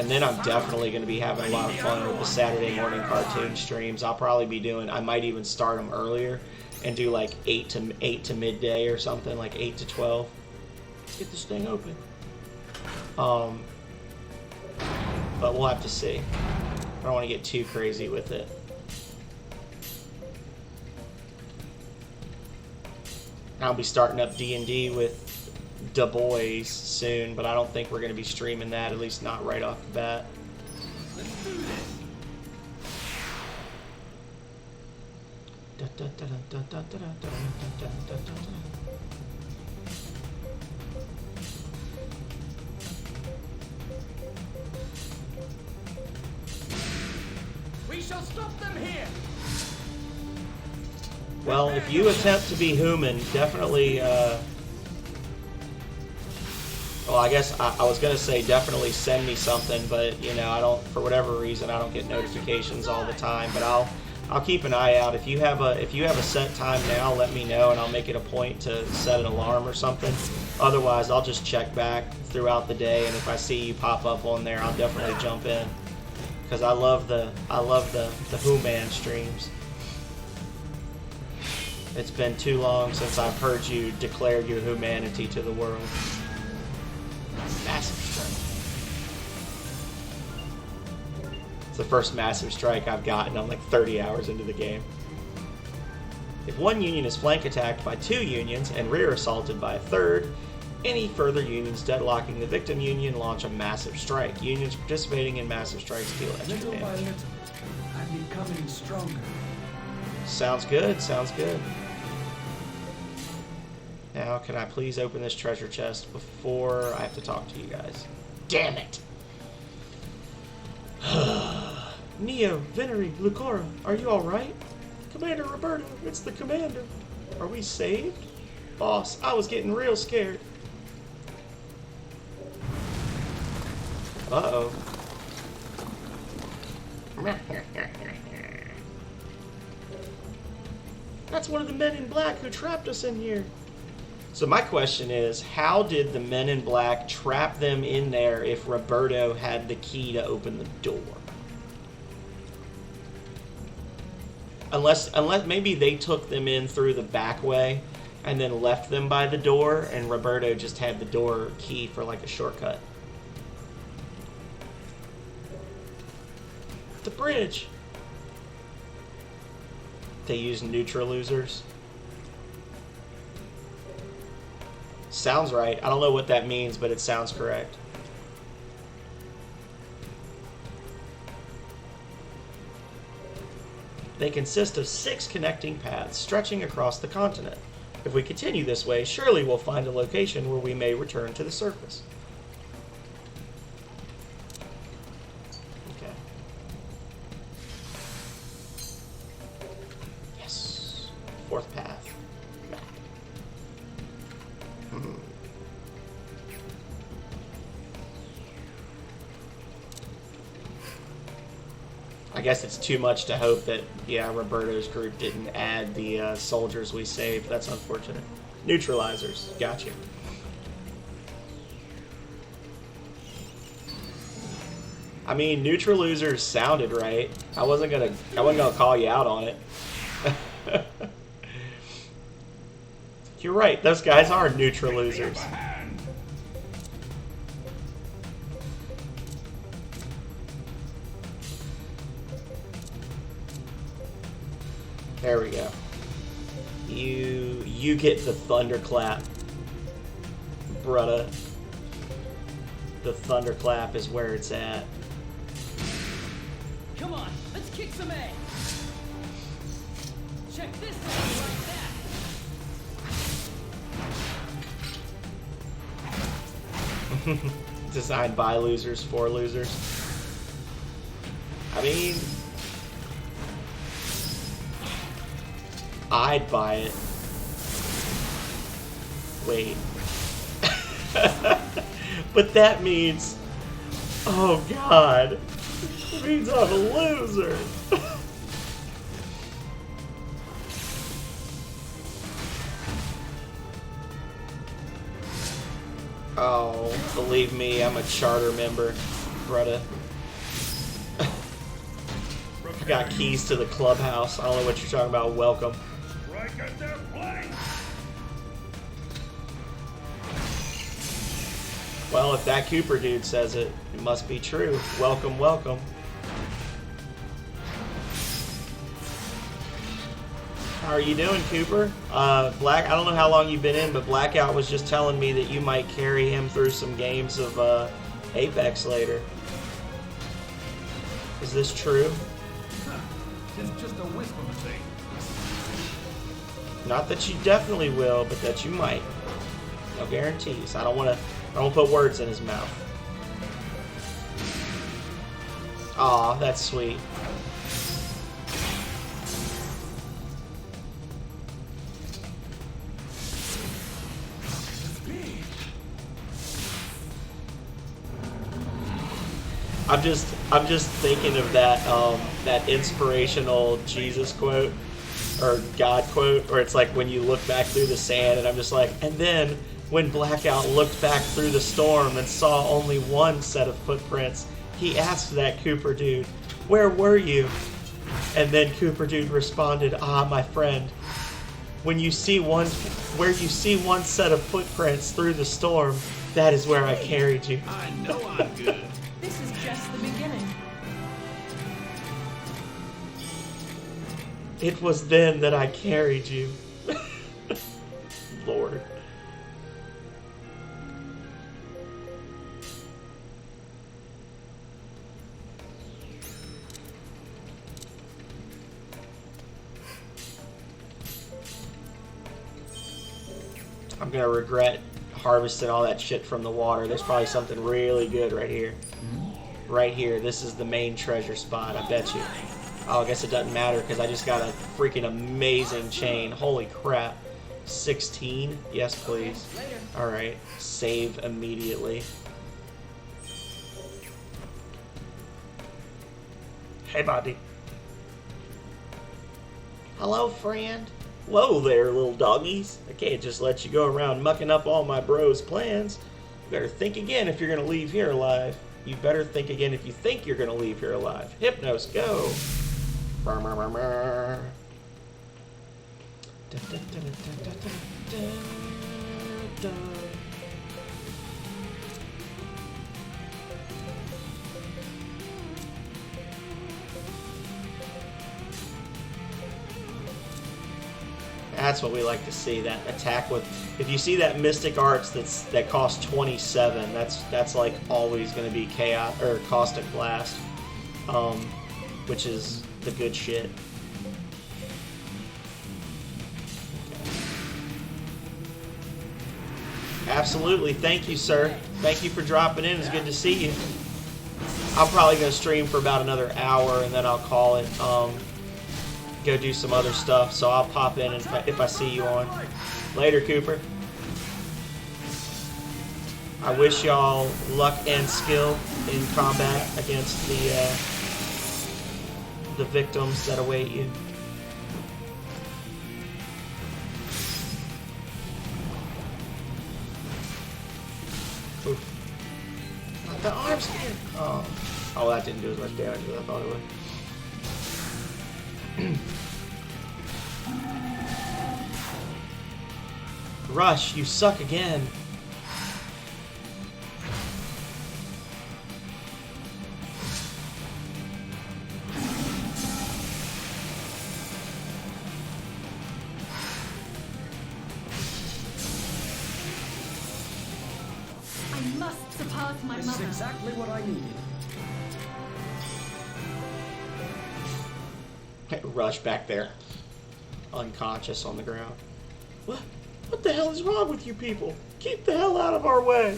then I'm definitely going to be having a lot of fun with the Saturday morning cartoon streams. I'll probably be doing... I might even start them earlier and do like 8 to midday or something, like 8 to 12. Let's get this thing open. But we'll have to see. I don't want to get too crazy with it. I'll be starting up D&D with Du Bois soon, but I don't think we're going to be streaming that, at least not right off the bat. We shall stop them here. Well, if you attempt to be human, definitely, well, I guess I was going to say definitely send me something, but, you know, I don't, for whatever reason, I don't get notifications all the time, but I'll keep an eye out. If you have a set time now, let me know, and I'll make it a point to set an alarm or something. Otherwise, I'll just check back throughout the day, and if I see you pop up on there, I'll definitely jump in. Because I love the Who-Man streams. It's been too long since I've heard you declare your humanity to the world. Massive strike. It's the first massive strike I've gotten. I'm like 30 hours into the game. If one union is flank attacked by 2 unions and rear assaulted by a 3rd, any further unions deadlocking the victim union launch a massive strike. Unions participating in massive strikes deal extra Little by damage. little, I'm becoming stronger. Sounds good, sounds good. Now, can I please open this treasure chest before I have to talk to you guys? Damn it! Neo, Venery, Lucora, are you alright? Commander Roberto, it's the commander. Are we saved? Boss, I was getting real scared. Uh-oh. That's one of the men in black who trapped us in here. So my question is, how did the men in black trap them in there if Roberto had the key to open the door? Unless maybe they took them in through the back way and then left them by the door, and Roberto just had the door key for like a shortcut. The bridge. They use neutral losers. Sounds right. I don't know what that means, but it sounds correct. They consist of 6 connecting paths stretching across the continent. If we continue this way, surely we'll find a location where we may return to the surface. Okay. Yes. 4th path. Map. I guess it's too much to hope that, yeah, Roberto's group didn't add the soldiers we saved. That's unfortunate. Neutralizers. Gotcha. I mean, neutral losers sounded right. I wasn't gonna call you out on it. You're right. Those guys are neutral losers. There we go. You get the thunderclap, brudda. The thunderclap is where it's at. Come on, let's kick some ass. Check this out like that. Designed by losers for losers. I mean, I'd buy it. Wait. But that means, oh god, it means I'm a loser. Oh, believe me, I'm a charter member, brudda. I got keys to the clubhouse. I don't know what you're talking about. Welcome. Strike at their flank. Well, if that Cooper dude says it, it must be true. Welcome, welcome. How are you doing, Cooper? Black, I don't know how long you've been in, but Blackout was just telling me that you might carry him through some games of Apex later. Is this true? It's just a whisper thing. Not that you definitely will, but that you might. No guarantees. I don't want to put words in his mouth. Aw, that's sweet. I'm just thinking of that that inspirational Jesus quote or God quote, where it's like when you look back through the sand, and I'm just like, and then when Blackout looked back through the storm and saw only one set of footprints, he asked that Cooper dude, "Where were you?" And then Cooper dude responded, "Ah, my friend, where you see one set of footprints through the storm, that is where I carried you." I know I'm good. This is just the beginning. It was then that I carried you. Lord. I'm gonna regret harvesting all that shit from the water. There's probably something really good right here. Right here. This is the main treasure spot, I bet you. Oh, I guess it doesn't matter because I just got a freaking amazing chain. Holy crap. 16? Yes, please. Alright. Save immediately. Hey, buddy. Hello, friend. Whoa there, little doggies. I can't just let you go around mucking up all my bros' plans. You better think again if you're going to leave here alive. You better think again if you think you're going to leave here alive. Hypnos, go. Brr, brr, brr, brr. Da, da, da, da, da, da, da, da. That's what we like to see. That attack with. If you see that Mystic Arts that costs 27, that's like always going to be chaos or Caustic Blast, which is the good shit. Absolutely. Thank you, sir. Thank you for dropping in. It's good to see you. I'm probably going to stream for about another hour, and then I'll call it. Go do some other stuff, so I'll pop in if I see you on. Later, Cooper. I wish y'all luck and skill in combat against the victims that await you. Oof. The arms here. Oh. Oh, that didn't do as much damage as I thought it would. Rush, you suck again. I must surpass my This mother. is exactly what I needed. Rush back there, unconscious on the ground. What the hell is wrong with you people? Keep the hell out of our way.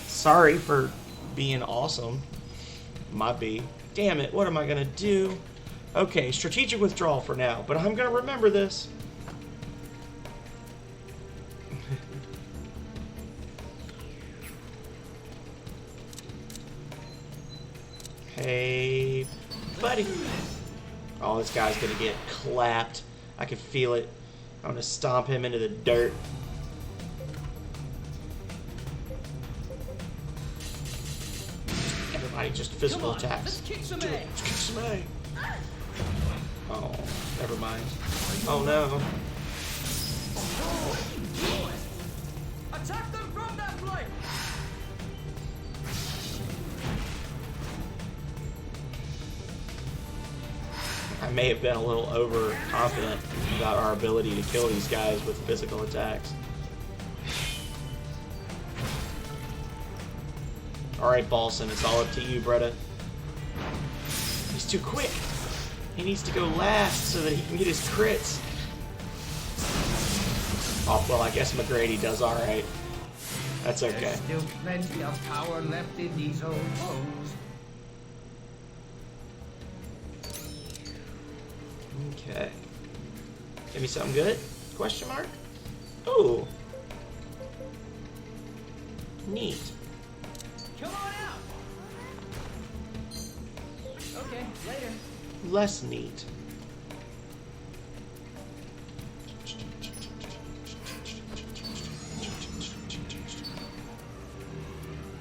Sorry for being awesome. Might be. Damn it, what am I gonna do? Okay, strategic withdrawal for now, but I'm gonna remember this. Hey, buddy. Oh, this guy's gonna get clapped. I can feel it. I'm gonna stomp him into the dirt. Everybody just physical Come on, attacks. let's kick some Do it. A. Let's kick some A. Oh, never mind. Oh no. Attack them from that flank. I may have been a little overconfident about our ability to kill these guys with physical attacks. Alright, Balson, it's all up to you, Bretta. He's too quick. He needs to go last so that he can get his crits. Oh, well, I guess McGrady does alright. That's okay. There's still plenty of power left in these old bones. Okay. Give me something good? Question mark? Ooh. Neat. Come on out. Okay, later. Less neat.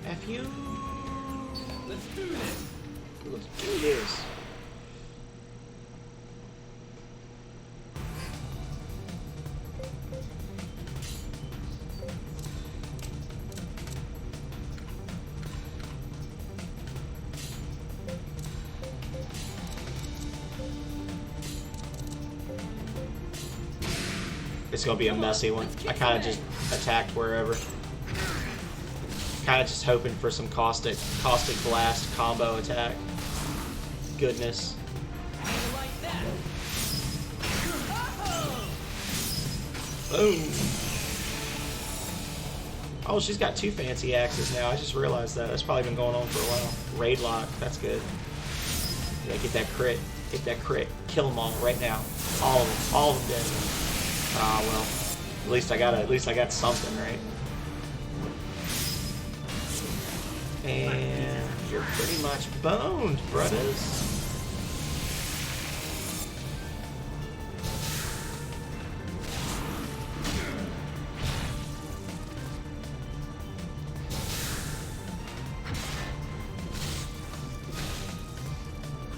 F you. Let's do this. Let's do this. It's gonna be a messy one. I kind of just attacked wherever. Kind of just hoping for some caustic blast combo attack. Goodness. Like that. Boom. Oh, she's got two fancy axes now. I just realized that. That's probably been going on for a while. Raid lock. That's good. Yeah, get that crit. Get that crit. Kill them all right now. All of them. All of them dead. Ah, well. At least I got something, right? And you're pretty much boned, brothers.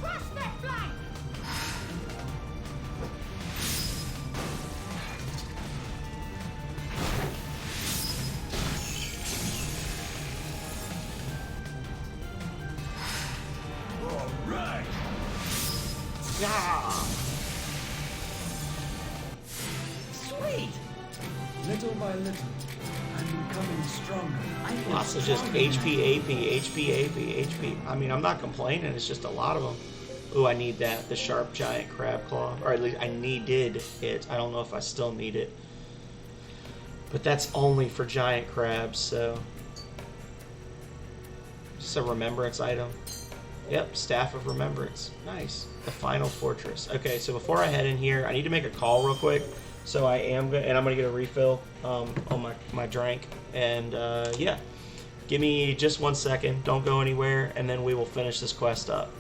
Crush that flank! All right. Yeah. Sweet. Little by little, I'm becoming stronger. I feel Lots of just stronger HP, now. AP, HP, AP, HP. I mean, I'm not complaining. It's just a lot of them. Ooh, I need that. The sharp giant crab claw. Or at least I needed it. I don't know if I still need it. But that's only for giant crabs, so. Just a remembrance item. Yep, Staff of Remembrance. Nice. The Final Fortress. Okay, so before I head in here, I need to make a call real quick. So I am going to, and I'm going to get a refill on my drink. And yeah, give me just 1 second. Don't go anywhere, and then we will finish this quest up.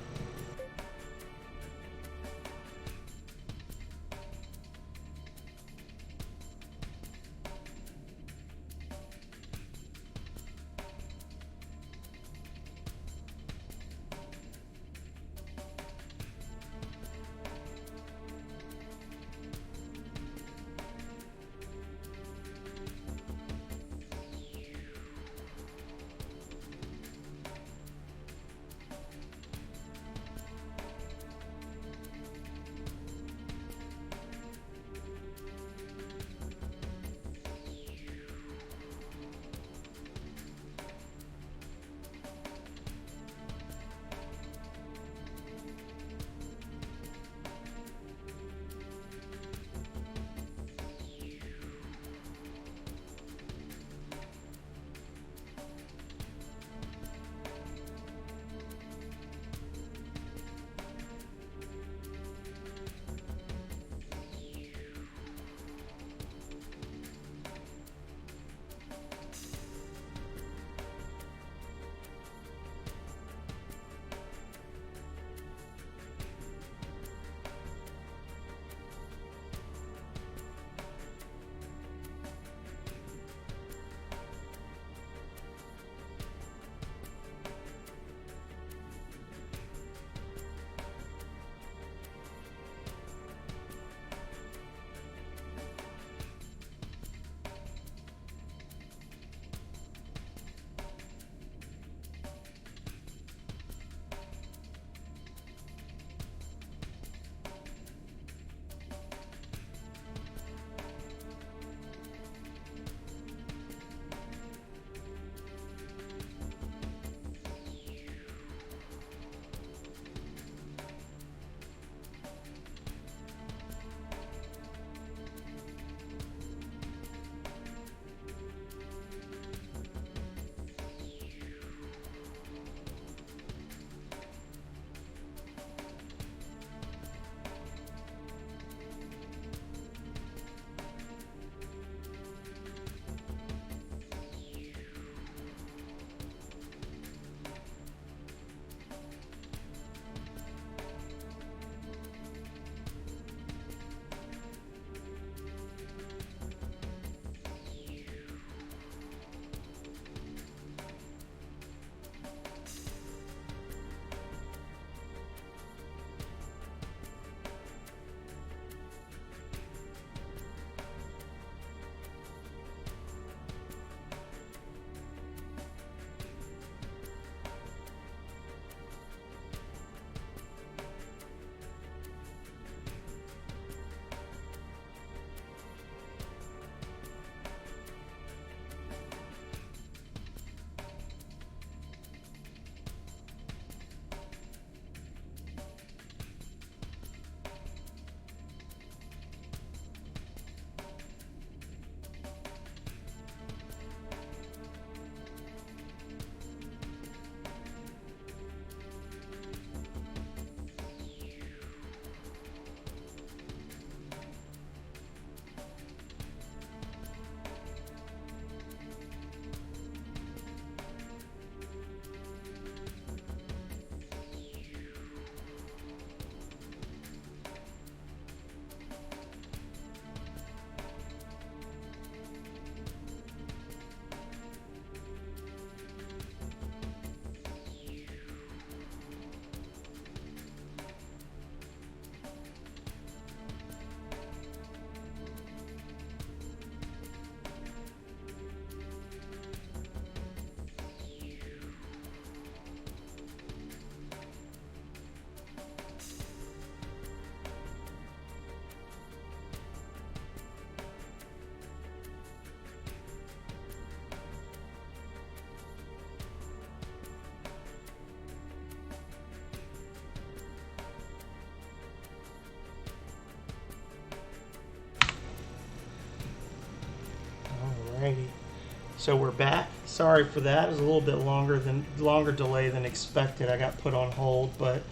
So we're back. Sorry for that. It was a little bit longer delay than expected. I got put on hold, but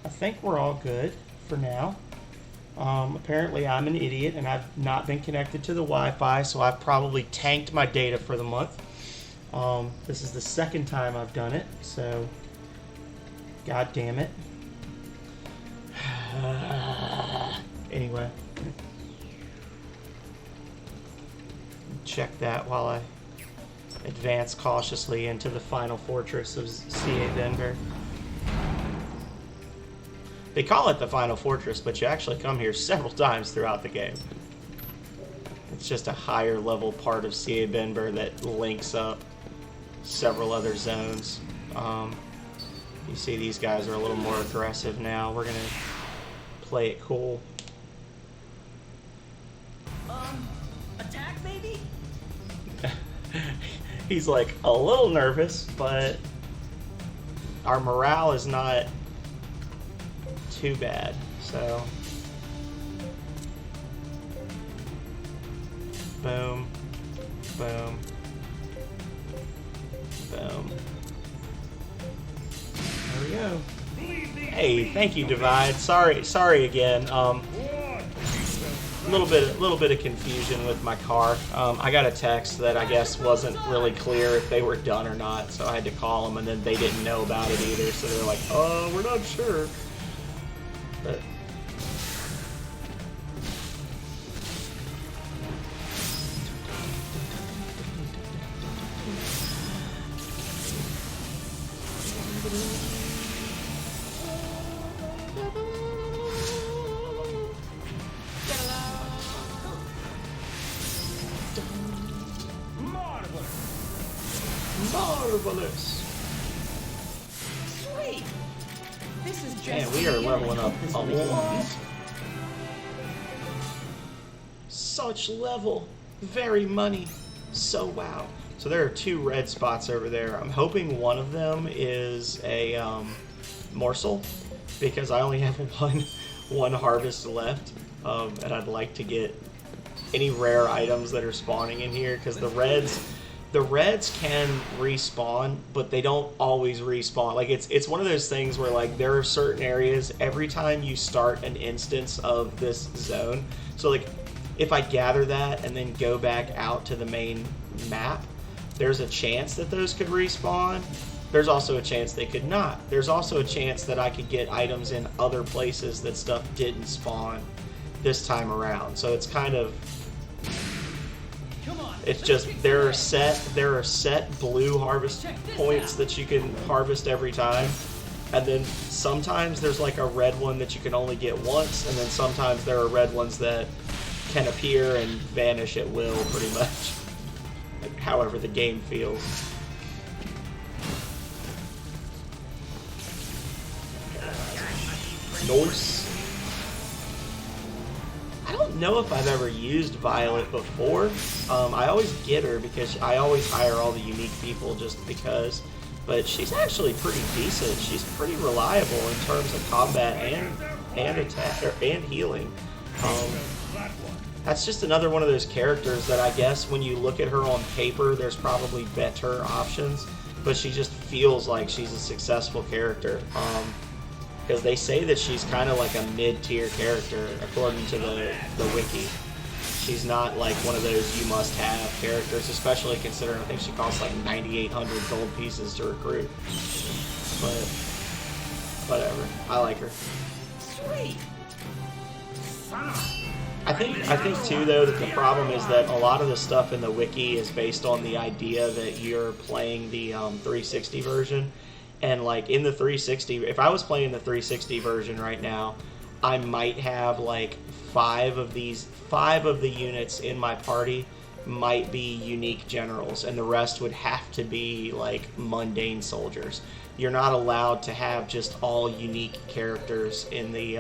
I think we're all good for now. Apparently I'm an idiot and I've not been connected to the Wi-Fi, so I've probably tanked my data for the month. This is the second time I've done it, so god damn it. Anyway, check that while I advance cautiously into the final fortress of C.A. Denver. They call it the final fortress, but you actually come here several times throughout the game. It's just a higher level part of C.A. Denver that links up several other zones. You see these guys are a little more aggressive now. We're gonna play it cool. Attack maybe? He's like a little nervous, but our morale is not too bad, so boom, boom, boom. There we go. Hey, thank you, Divide. Sorry again. A little bit of confusion with my car. I got a text that I guess wasn't really clear if they were done or not, so I had to call them, and then they didn't know about it either, so they're like, "Oh, we're not sure." But marvelous. Sweet. This is just. Man, we are leveling up a lot. Such level. Very money. So wow. So there are 2 red spots over there. I'm hoping one of them is a morsel, because I only have one harvest left, and I'd like to get any rare items that are spawning in here, because the reds can respawn, but they don't always respawn. Like, it's one of those things where, like, there are certain areas every time you start an instance of this zone. So, like, if I gather that and then go back out to the main map, there's a chance that those could respawn. There's also a chance they could not. There's also a chance that I could get items in other places that stuff didn't spawn this time around. So it's kind of... It's just there are set blue harvest points that you can harvest every time, and then sometimes there's like a red one that you can only get once, and then sometimes there are red ones that can appear and vanish at will, pretty much, like however the game feels. Nice. I don't know if I've ever used Violet before. I always get her because I always hire all the unique people just because. But she's actually pretty decent. She's pretty reliable in terms of combat and attack and healing. That's just another one of those characters that I guess when you look at her on paper, there's probably better options, but she just feels like she's a successful character. Because they say that she's kind of like a mid-tier character, according to the wiki. She's not like one of those you-must-have characters, especially considering I think she costs like 9,800 gold pieces to recruit. But whatever, I like her. Sweet. I think too though that the problem is that a lot of the stuff in the wiki is based on the idea that you're playing the 360 version. And like in the 360, if I was playing the 360 version right now, I might have like 5 of the units in my party might be unique generals, and the rest would have to be like mundane soldiers. You're not allowed to have just all unique characters in the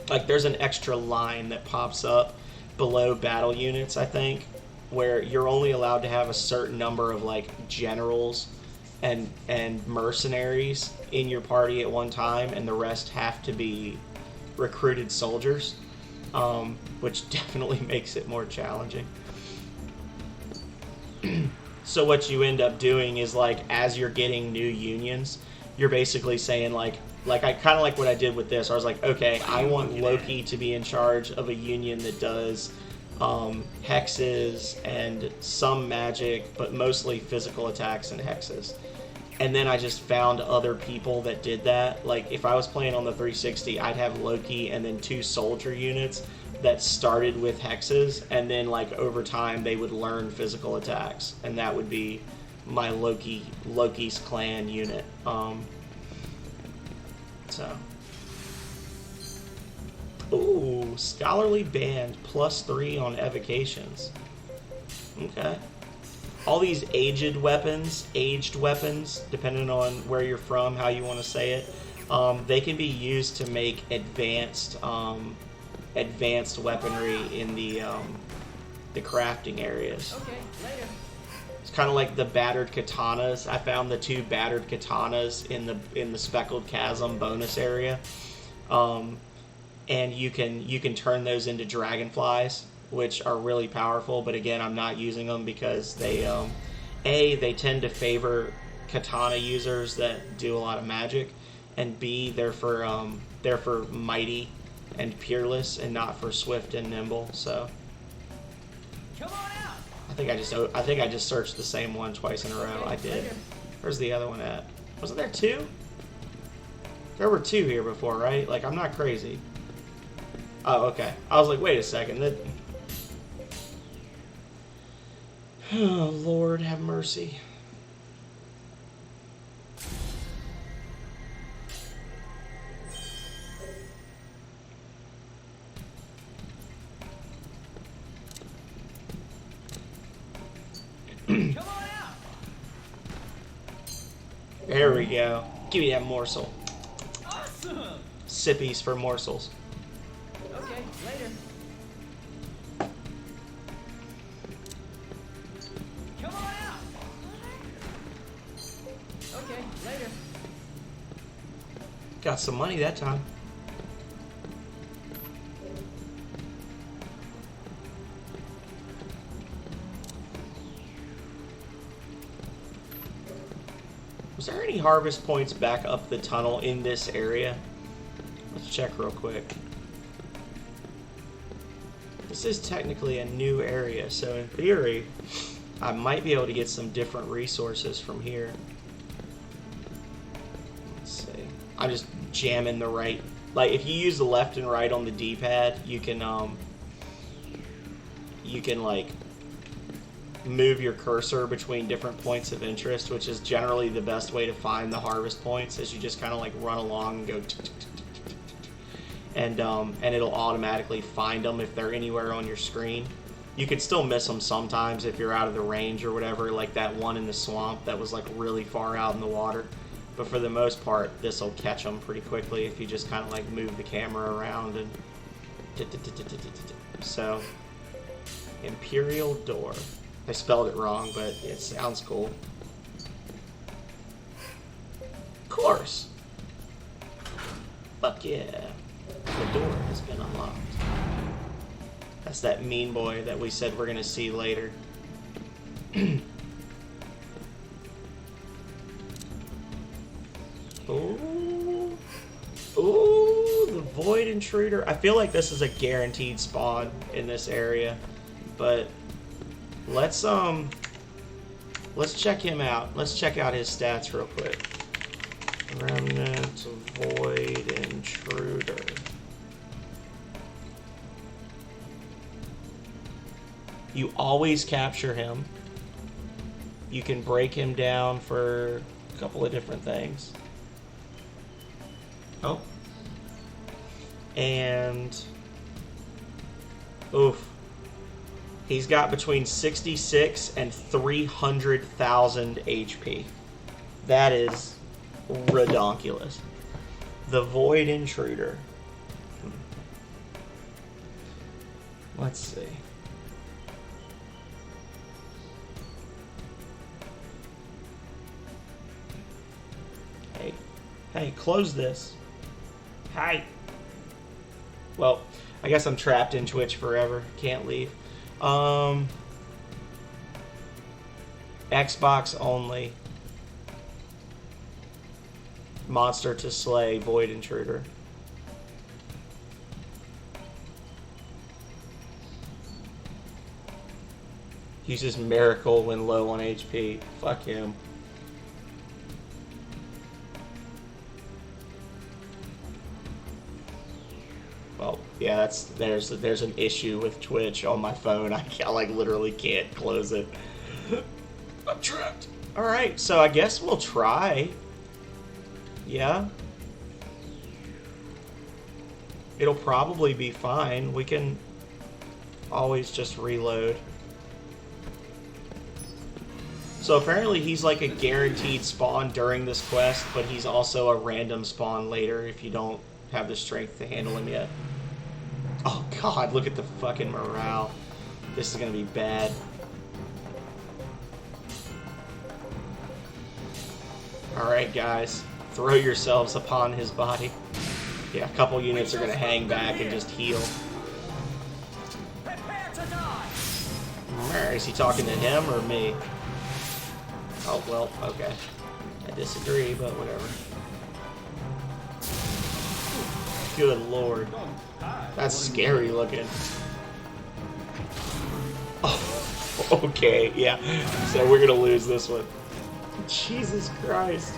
like there's an extra line that pops up below battle units, I think, where you're only allowed to have a certain number of like generals and mercenaries in your party at one time, and the rest have to be recruited soldiers, which definitely makes it more challenging. So what you end up doing is, like, as you're getting new unions, you're basically saying, like I kind of like what I did with this. I was like, okay, I want Loki to be in charge of a union that does hexes and some magic, but mostly physical attacks and hexes. And then I just found other people that did that. Like, if I was playing on the 360, I'd have Loki and then 2 soldier units that started with hexes, and then, like, over time they would learn physical attacks, and that would be my Loki's clan unit. Ooh, scholarly band +3 on evocations. Okay. All these aged weapons, depending on where you're from, how you want to say it, they can be used to make advanced weaponry in the crafting areas. Okay, later. It's kind of like the battered katanas. I found the 2 battered katanas in the speckled chasm bonus area, and you can turn those into dragonflies, which are really powerful. But again, I'm not using them because they they tend to favor katana users that do a lot of magic, and B, they're for mighty and peerless and not for swift and nimble. So Come on out. I think I just searched the same one twice in a row. I did. Where's the other one at? Wasn't there 2? There were 2 here before, right? Like, I'm not crazy. Oh, okay. I was like, wait a second. Oh, Lord, have mercy. Come on out. There we go. Give me that morsel. Awesome. Sippies for morsels. Okay, later. Come on out. Okay, later. Got some money that time. Was there any harvest points back up the tunnel in this area? Let's check real quick. This is technically a new area, so in theory, I might be able to get some different resources from here. Let's see. I'm just jamming the right. Like, if you use the left and right on the D-pad, you can like move your cursor between different points of interest, which is generally the best way to find the harvest points, is you just kind of like run along and go and it'll automatically find them if they're anywhere on your screen. You could still miss them sometimes if you're out of the range or whatever, like that one in the swamp that was like really far out in the water. But for the most part, this will catch them pretty quickly if you just kind of like move the camera around and so Imperial Door. I spelled it wrong, but it sounds cool. Of course. Fuck yeah. The door has been unlocked. That's that mean boy that we said we're gonna see later. Ooh. Ooh, the Void Intruder. I feel like this is a guaranteed spawn in this area, but let's check him out. Let's check out his stats real quick. Remnant, Void Intruder. You always capture him. You can break him down for a couple of different things. Oh. And oof. He's got between 66 and 300,000 HP. That is redonkulous. The Void Intruder. Let's see. Hey, close this. Hi. Well, I guess I'm trapped in Twitch forever. Can't leave. Xbox only. Monster to slay Void Intruder. Uses Miracle when low on HP. Fuck him. Well, yeah, there's an issue with Twitch on my phone. I like literally can't close it. I'm trapped. All right, so I guess we'll try. Yeah. It'll probably be fine. We can always just reload. So apparently he's like a guaranteed spawn during this quest, but he's also a random spawn later if you don't have the strength to handle him yet. Oh god, look at the fucking morale. This is gonna be bad. Alright guys, throw yourselves upon his body. Yeah, a couple units are gonna hang back and just heal. Prepare to die. Alright, is he talking to him or me? Oh, well, okay. I disagree, but whatever. Good lord. That's scary looking. Oh, okay, yeah. So we're gonna lose this one. Jesus Christ.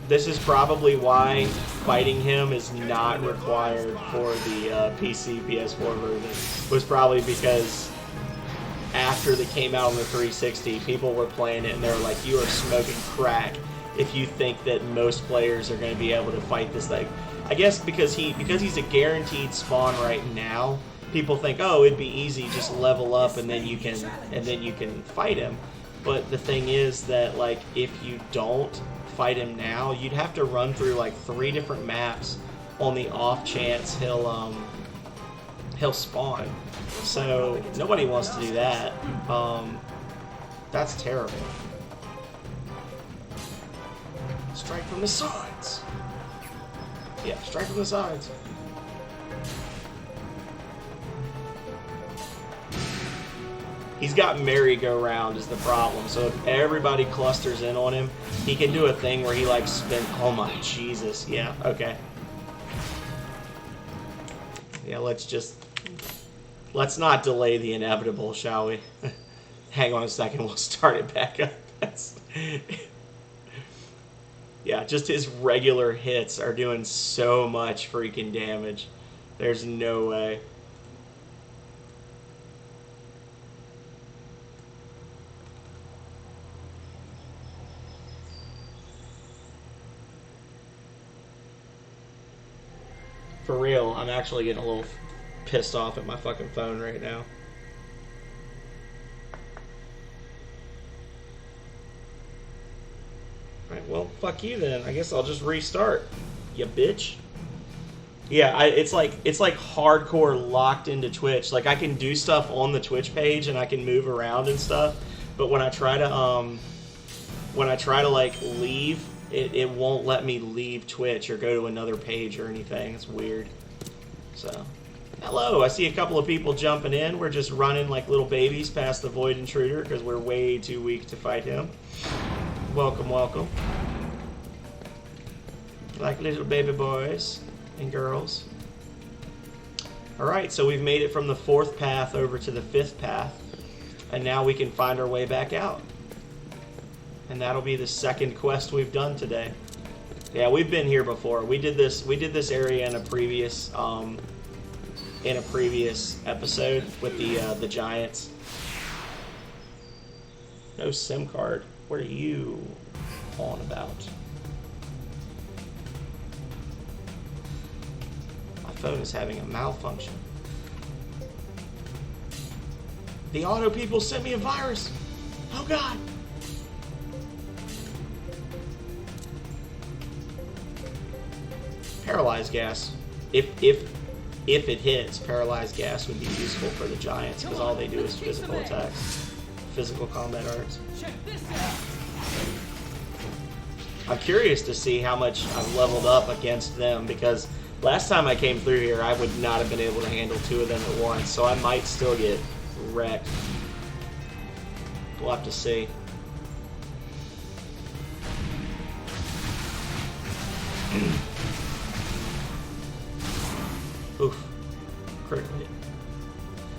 This is probably why fighting him is not required for the PC PS4 version. Was probably because after they came out on the 360, people were playing it and they were like, you are smoking crack if you think that most players are going to be able to fight this thing. I guess because he's a guaranteed spawn right now, people think, oh, it'd be easy, just level up and then you can fight him. But the thing is that, like, if you don't fight him now, you'd have to run through like 3 different maps on the off chance he'll spawn. So nobody wants to do that. That's terrible. Strike from the sides. Yeah, strike from the sides. He's got merry-go-round is the problem. So if everybody clusters in on him, he can do a thing where he like spin. Oh my Jesus! Yeah. Okay. Yeah. Let's not delay the inevitable, shall we? Hang on a second. We'll start it back up. Yeah, just his regular hits are doing so much freaking damage. There's no way. For real, I'm actually getting a little pissed off at my fucking phone right now. Alright, well, fuck you then. I guess I'll just restart, you bitch. Yeah, it's like hardcore locked into Twitch. Like, I can do stuff on the Twitch page and I can move around and stuff, but when I try to like leave, it won't let me leave Twitch or go to another page or anything. It's weird. So, hello, I see a couple of people jumping in. We're just running like little babies past the Void Intruder because we're way too weak to fight him. Welcome, welcome. Like little baby boys and girls. Alright, so we've made it from the 4th path over to the 5th path. And now we can find our way back out. And that'll be the 2nd quest we've done today. Yeah, we've been here before. We did this area in a previous episode with the giants. No SIM card. What are you on about? My phone is having a malfunction. The auto people sent me a virus. Oh god. Paralyzed gas. If it hits, paralyzed gas would be useful for the giants because all they do is physical attacks, physical combat arts. Check this out. I'm curious to see how much I've leveled up against them because last time I came through here, I would not have been able to handle 2 of them at once. So I might still get wrecked. We'll have to see. Oof. Critical hit.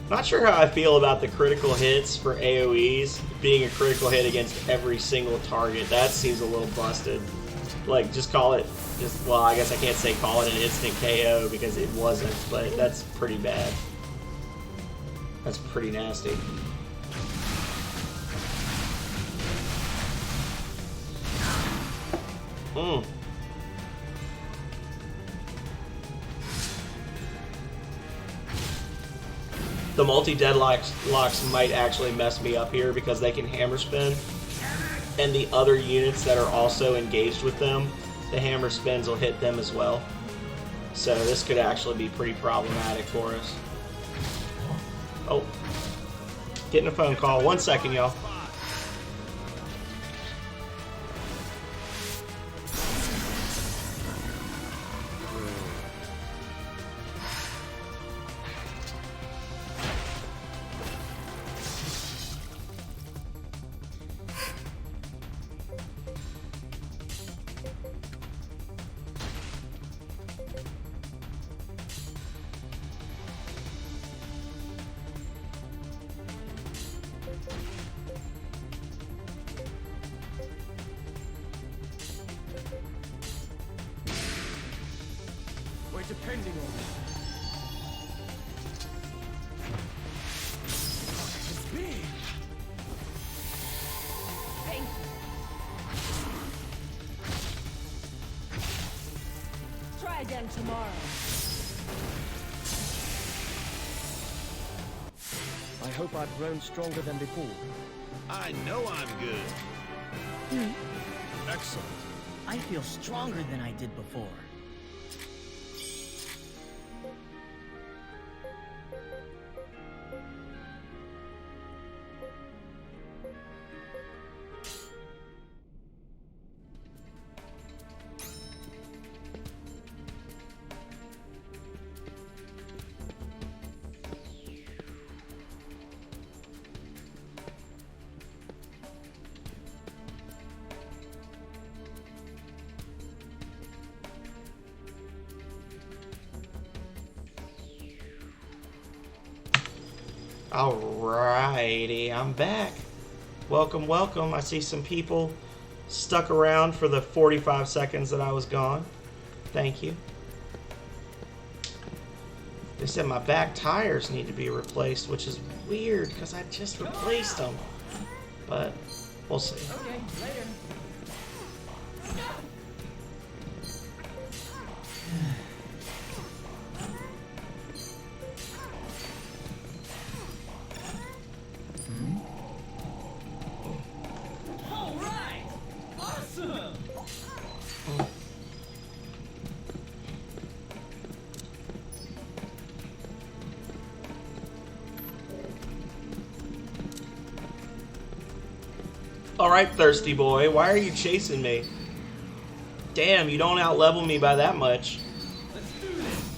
Not sure how I feel about the critical hits for AoEs being a critical hit against every single target. That seems a little busted. Like, just call it, well, I guess I can't say call it an instant KO because it wasn't, but that's pretty bad. That's pretty nasty. The multi-deadlocks might actually mess me up here because they can hammer spin, and the other units that are also engaged with them, the hammer spins will hit them as well. So this could actually be pretty problematic for us. Oh, getting a phone call. 1 second, y'all. We're depending on it. It's big. Thank you. Try again tomorrow. I hope I've grown stronger than before. I know I'm good. Excellent. I feel stronger than I did before. Alrighty, I'm back. Welcome, welcome. I see some people stuck around for the 45 seconds that I was gone. Thank you. They said my back tires need to be replaced, which is weird because I just replaced them. But we'll see. Okay, later. All right. Awesome. Alright, thirsty boy, why are you chasing me? Damn, you don't outlevel me by that much.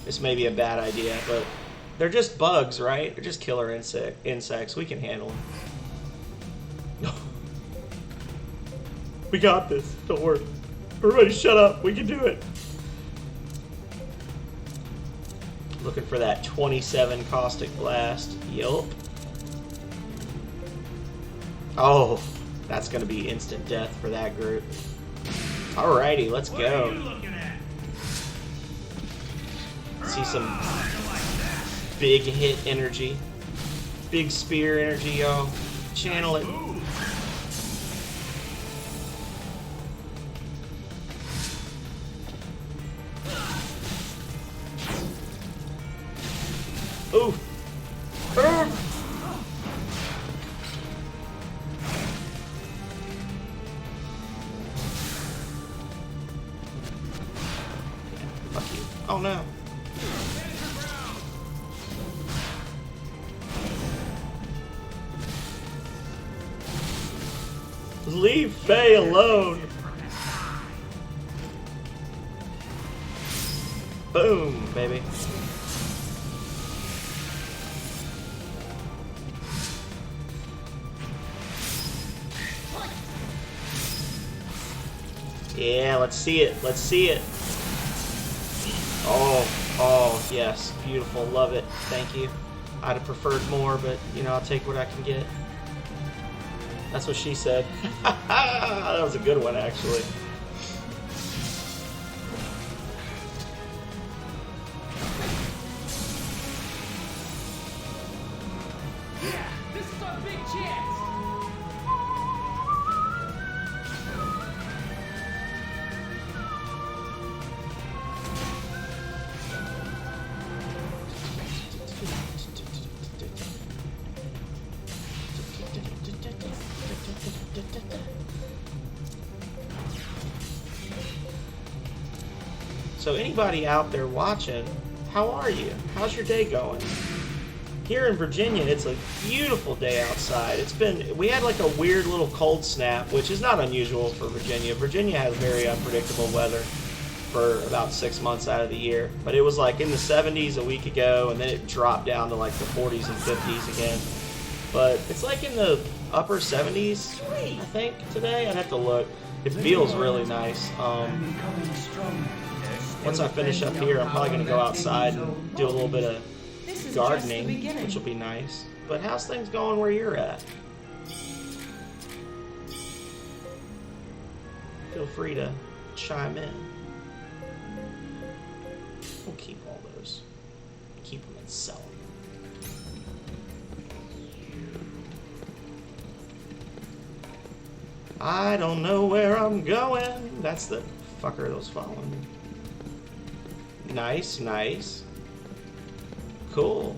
This may be a bad idea, but they're just bugs, right? They're just killer insects. We can handle them. We got this. Don't worry. Everybody shut up. We can do it. Looking for that 27 caustic blast. Yup. Oh, that's going to be instant death for that group. Alrighty, let's go. See some big hit energy. Big spear energy, y'all. Channel it. Ooh. Fuck you. Oh no. Leave Faye alone. Boom, baby. Yeah, let's see it. Let's see it. Oh, yes. Beautiful. Love it. Thank you. I'd have preferred more, but, you know, I'll take what I can get. That's what she said. That was a good one, actually. Yeah, this is our big chance. So anybody out there watching, how are you? How's your day going? Here in Virginia, it's a beautiful day outside. We had like a weird little cold snap, which is not unusual for Virginia. Virginia has very unpredictable weather for about 6 months out of the year. But it was like in the 70s a week ago, and then it dropped down to like the 40s and 50s again. But it's like in the upper 70s, I think, today. I'd have to look. It feels really nice. Once I finish up here, I'm probably going to go outside and do a little bit of gardening, which will be nice. But how's things going where you're at? Feel free to chime in. We'll keep all those. Keep them and sell them. I don't know where I'm going. That's the fucker that was following me. Nice, nice. Cool.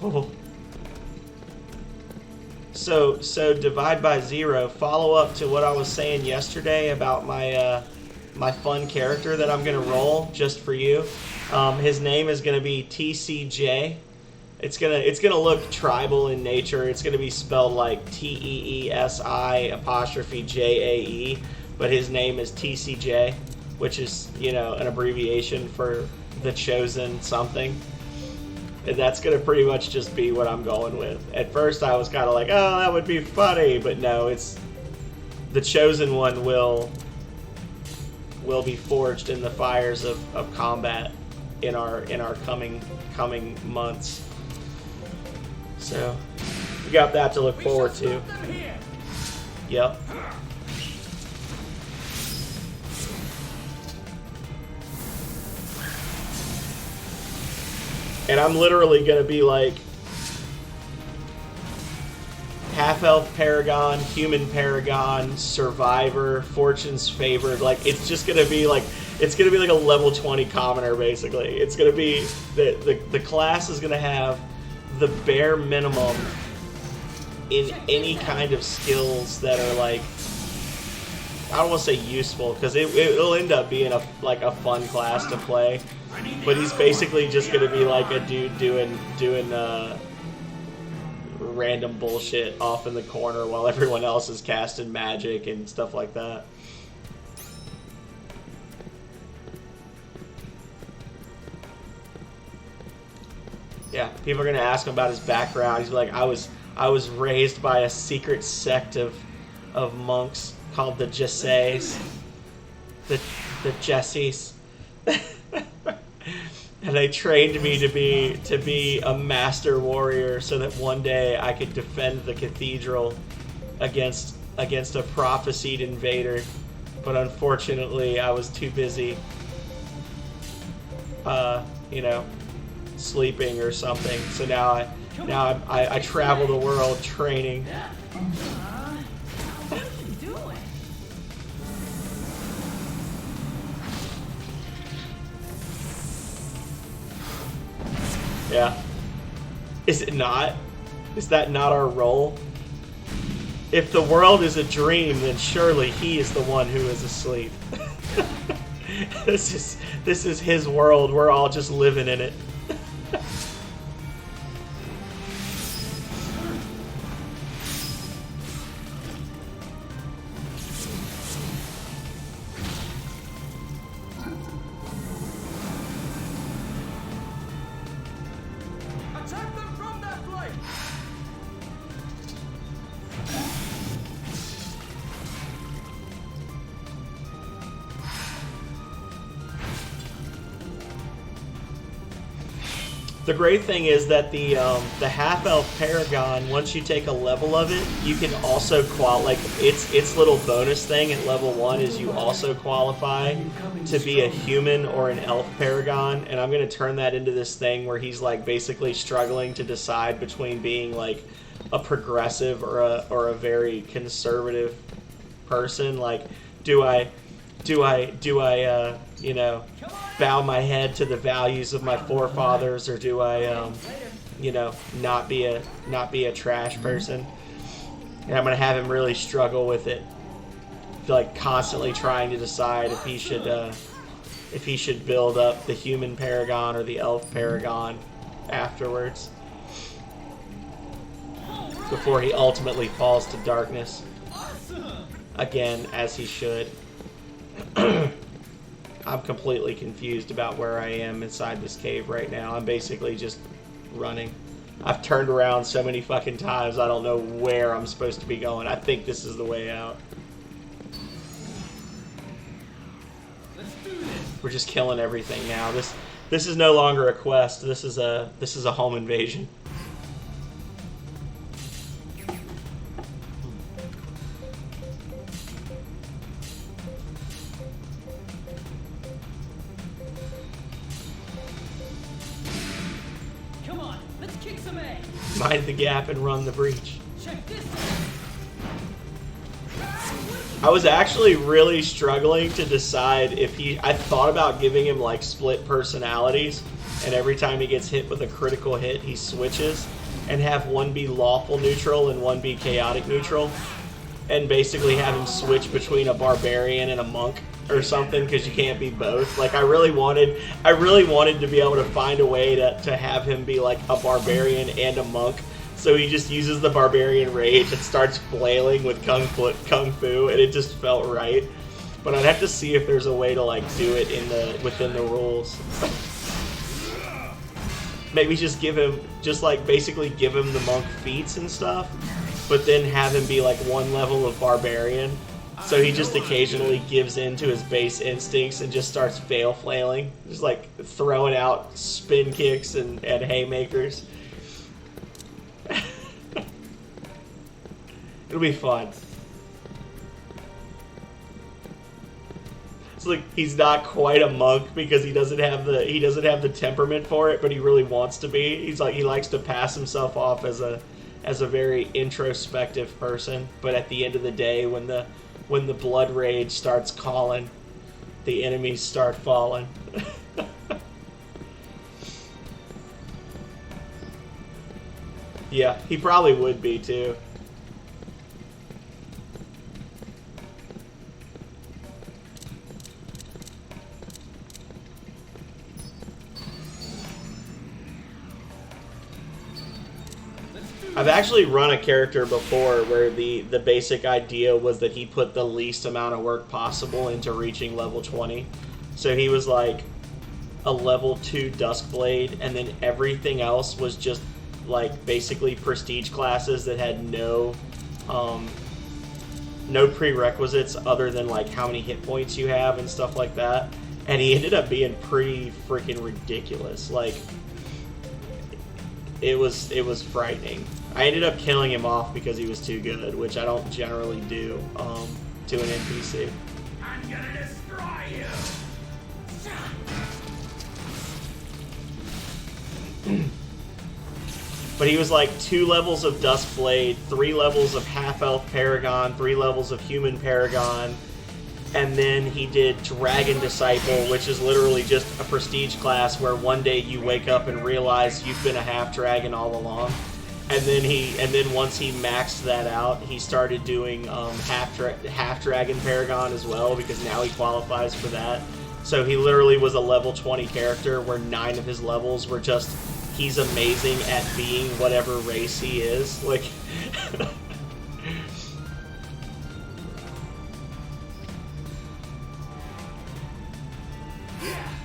Oh. So divide by 0. Follow up to what I was saying yesterday about my my fun character that I'm gonna roll just for you. His name is gonna be TCJ. It's gonna look tribal in nature. It's gonna be spelled like TEESI''JAE, but his name is TCJ, which is, you know, an abbreviation for the chosen something. And that's gonna pretty much just be what I'm going with. At first I was kind of like, oh, that would be funny, but no, it's the chosen one will be forged in the fires of combat in our coming months. So we got that to look forward to. Yep. And I'm literally gonna be like half-elf paragon, human paragon, survivor, fortune's favored. Like it's gonna be like a level 20 commoner basically. It's gonna be the class is gonna have the bare minimum in any kind of skills that are like, I don't want to say useful because it'll end up being a fun class to play, but he's basically just gonna be like a dude doing random bullshit off in the corner while everyone else is casting magic and stuff like that. Yeah, people are gonna ask him about his background. He's like, I was raised by a secret sect of monks called the Jesses, the Jessies, and they trained me to be a master warrior so that one day I could defend the cathedral against a prophesied invader. But unfortunately, I was too busy, sleeping or something. So now I travel the world training. What are you doing? Yeah. Is it not? Is that not our role? If the world is a dream, then surely he is the one who is asleep. This is his world. We're all just living in it. Attack them from that flank! The great thing is that the half-elf Paragon, once you take a level of it, you can also like its little bonus thing at level 1 is you also qualify to be a human or an elf Paragon, and I'm gonna turn that into this thing where he's like basically struggling to decide between being like a progressive or a very conservative person. Like, do I you know, bow my head to the values of my forefathers, or do I, you know, not be a trash person? And I'm gonna have him really struggle with it, like constantly trying to decide if he should build up the human Paragon or the elf Paragon afterwards, before he ultimately falls to darkness again, as he should. I'm completely confused about where I am inside this cave right now. I'm basically just running. I've turned around so many fucking times, I don't know where I'm supposed to be going. I think this is the way out. We're just killing everything now. This is no longer a quest. This is a home invasion. Mind the gap and run the breach. I was actually really struggling to decide if I thought about giving him like split personalities, and every time he gets hit with a critical hit he switches, and have one be lawful neutral and one be chaotic neutral, and basically have him switch between a barbarian and a monk or something, because you can't be both. Like, I really wanted to be able to find a way to have him be like a barbarian and a monk, so he just uses the barbarian rage and starts flailing with kung fu, and it just felt right. But I'd have to see if there's a way to like do it within the rules. Maybe just basically give him the monk feats and stuff, but then have him be like one level of barbarian. So he just occasionally gives in to his base instincts and just starts flailing, just like throwing out spin kicks and haymakers. It'll be fun. It's like he's not quite a monk because he doesn't have the temperament for it, but he really wants to be. He's like, he likes to pass himself off as a very introspective person, but at the end of the day, when the blood rage starts calling, the enemies start falling. Yeah, he probably would be too. I've actually run a character before where the basic idea was that he put the least amount of work possible into reaching level 20. So he was like a level 2 Duskblade, and then everything else was just like basically prestige classes that had no prerequisites other than like how many hit points you have and stuff like that. And he ended up being pretty freaking ridiculous. Like, it was frightening. I ended up killing him off because he was too good, which I don't generally do to an NPC. I'm gonna destroy you. But he was like 2 levels of Duskblade, 3 levels of half-elf Paragon, 3 levels of human Paragon, and then he did Dragon Disciple, which is literally just a prestige class where one day you wake up and realize you've been a half-dragon all along. And then once he maxed that out, he started doing half-dragon Paragon as well, because now he qualifies for that. So he literally was a level 20 character where 9 of his levels were just, he's amazing at being whatever race he is. Like,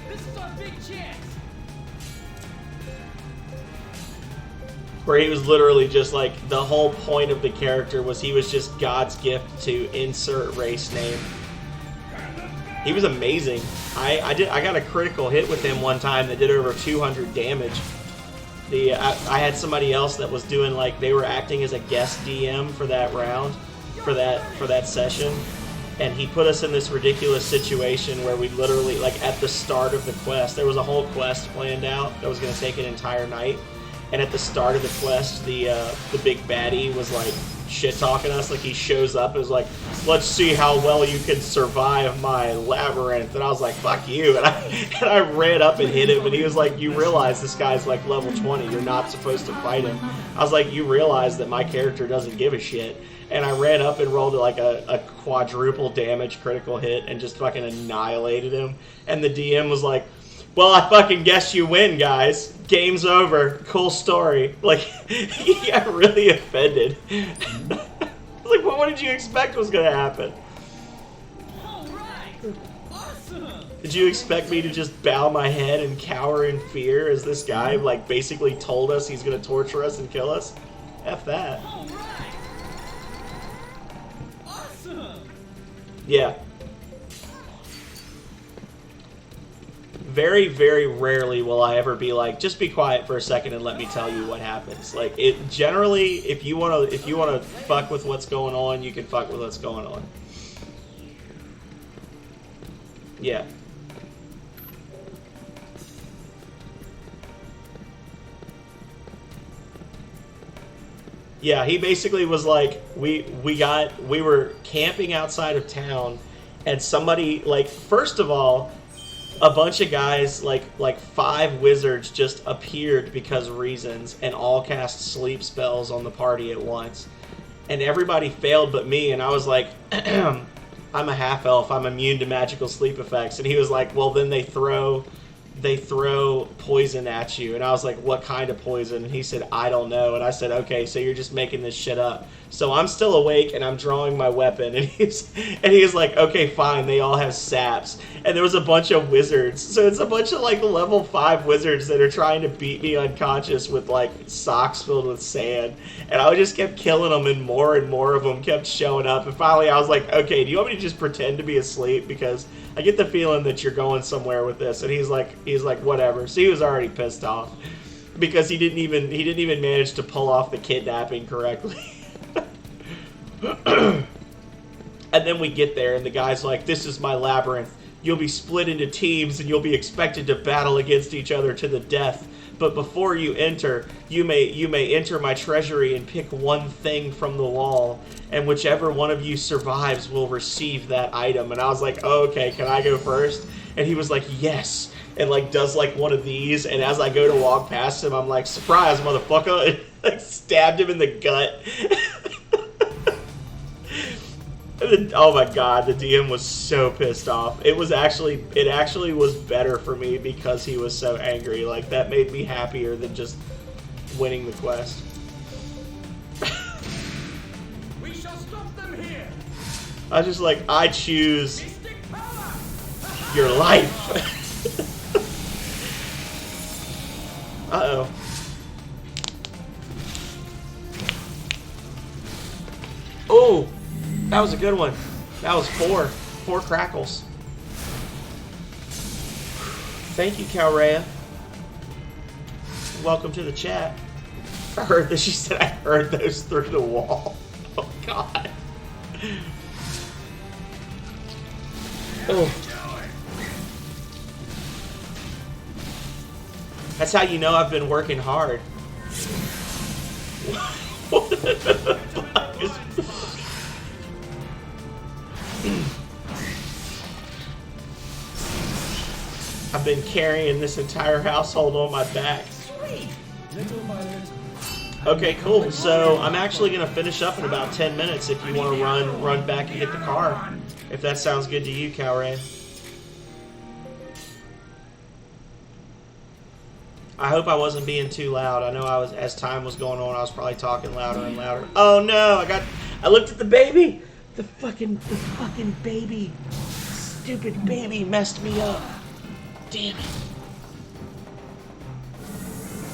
This is our big chance. where he was literally just like, the whole point of the character was he was just God's gift to insert race name. He was amazing. I got a critical hit with him one time that did over 200 damage. I had somebody else that was doing like they were acting as a guest DM for that round, for that session, and he put us in this ridiculous situation where we literally like at the start of the quest, there was a whole quest planned out that was going to take an entire night, and at the start of the quest, the big baddie was like shit talking us. Like he shows up and is like, let's see how well you can survive my labyrinth, and I was like, fuck you, and I ran up and hit him, and he was like, you realize this guy's like level 20, you're not supposed to fight him. I was like, you realize that my character doesn't give a shit, and I ran up and rolled like a quadruple damage critical hit and just fucking annihilated him, and the DM was like, well, I fucking guess you win, guys. Game's over. Cool story. Like, he got really offended. Like, what did you expect was going to happen? Alright! Awesome! Did you expect me to just bow my head and cower in fear as this guy, like, basically told us he's going to torture us and kill us? F that. Alright! Awesome! Yeah. Very, very rarely will I ever be like, just be quiet for a second and let me tell you what happens. Like, it generally, if you wanna fuck with what's going on, you can fuck with what's going on. Yeah. Yeah, he basically was like, we were camping outside of town, and somebody, like, first of all, a bunch of guys, like 5 wizards just appeared because of reasons and all cast sleep spells on the party at once. And everybody failed but me, and I was like, I'm a half-elf, I'm immune to magical sleep effects. And he was like, well, then they throw poison at you. And I was like, what kind of poison? And he said, I don't know. And I said, okay, so you're just making this shit up. So I'm still awake and I'm drawing my weapon. And he was like, okay, fine, they all have saps. And there was a bunch of wizards. So it's a bunch of like level 5 wizards that are trying to beat me unconscious with like socks filled with sand. And I just kept killing them, and more of them kept showing up. And finally I was like, okay, do you want me to just pretend to be asleep? Because I get the feeling that you're going somewhere with this. And he's like, whatever. So he was already pissed off because he didn't even manage to pull off the kidnapping correctly. And then we get there, and the guy's like, this is my labyrinth. You'll be split into teams, and you'll be expected to battle against each other to the death. But before you enter, you may enter my treasury and pick one thing from the wall, and whichever one of you survives will receive that item. And I was like, oh, okay, can I go first? And he was like, yes. And like does like one of these, and as I go to walk past him, I'm like, surprise, motherfucker! And like stabbed him in the gut. Oh my god, the DM was so pissed off. It actually was better for me because he was so angry. Like, that made me happier than just winning the quest. We shall stop them here. I was just like, I choose your life. Uh-oh. Oh! That was a good one. That was 4 crackles. Thank you, Calrea. Welcome to the chat. I heard that she said I heard those through the wall. Oh god. Oh. That's how you know I've been working hard. What the fuck is... I've been carrying this entire household on my back. Okay, cool. So I'm actually going to finish up in about 10 minutes if you want to run back and get the car. If that sounds good to you, Calray. I hope I wasn't being too loud. I know I was, as time was going on, I was probably talking louder and louder. Oh no, I looked at the baby. The fucking baby. Stupid baby messed me up. Damn it.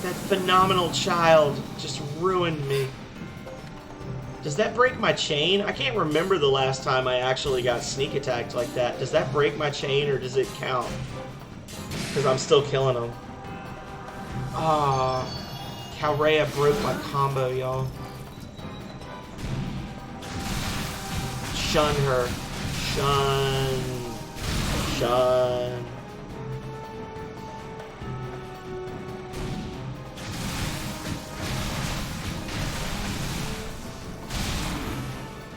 That phenomenal child just ruined me. Does that break my chain? I can't remember the last time I actually got sneak attacked like that. Does that break my chain or does it count? Because I'm still killing them. Ah. how Rhea broke my combo, y'all. Shun her. Shun. Shun.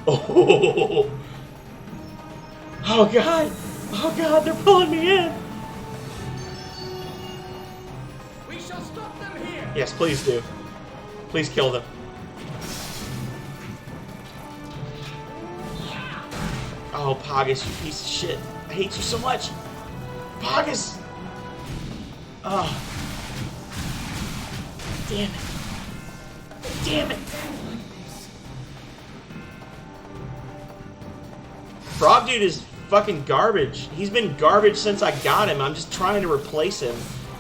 Oh. Oh god. Oh god, they're pulling me in. We shall stop them here. Yes, please do. Please kill them. Oh, Pogus, you piece of shit. I hate you so much. Pogus! Oh. Damn it. Damn it. Frog Dude is fucking garbage. He's been garbage since I got him. I'm just trying to replace him.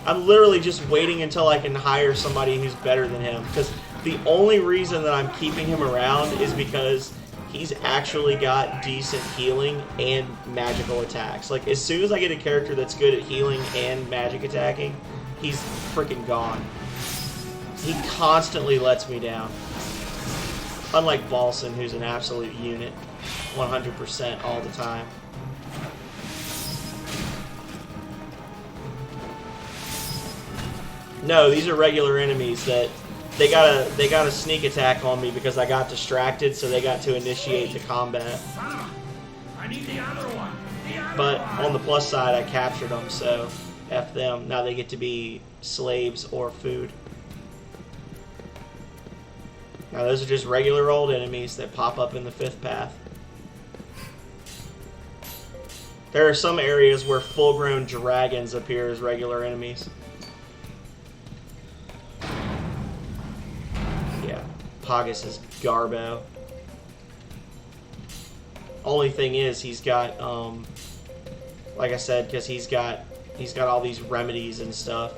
I'm literally just waiting until I can hire somebody who's better than him. Because the only reason that I'm keeping him around is because he's actually got decent healing and magical attacks. Like, as soon as I get a character that's good at healing and magic attacking, he's freaking gone. He constantly lets me down. Unlike Balson, who's an absolute unit. 100% all the time. No, these are regular enemies that they got a sneak attack on me because I got distracted, so they got to initiate the combat. I need the other one. But on the plus side, I captured them, so F them. Now they get to be slaves or food. Now those are just regular old enemies that pop up in the 5th path. There are some areas where full-grown dragons appear as regular enemies. Yeah, Pogus is Garbo. Only thing is, he's got, like I said, because he's got all these remedies and stuff,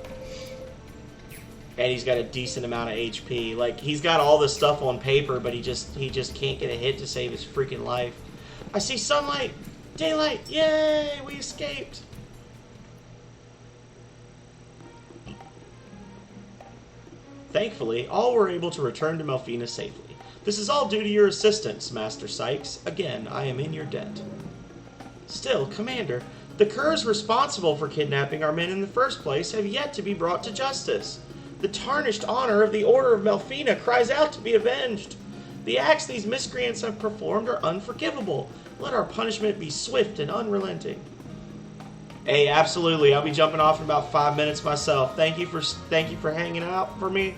and he's got a decent amount of HP. Like, he's got all this stuff on paper, but he just can't get a hit to save his freaking life. I see sunlight. Daylight! Yay! We escaped! Thankfully, all were able to return to Melphina safely. This is all due to your assistance, Master Sykes. Again, I am in your debt. Still, Commander, the curs responsible for kidnapping our men in the first place have yet to be brought to justice. The tarnished honor of the Order of Melphina cries out to be avenged. The acts these miscreants have performed are unforgivable. Let our punishment be swift and unrelenting. Hey, absolutely. I'll be jumping off in about 5 minutes myself. Thank you for hanging out with me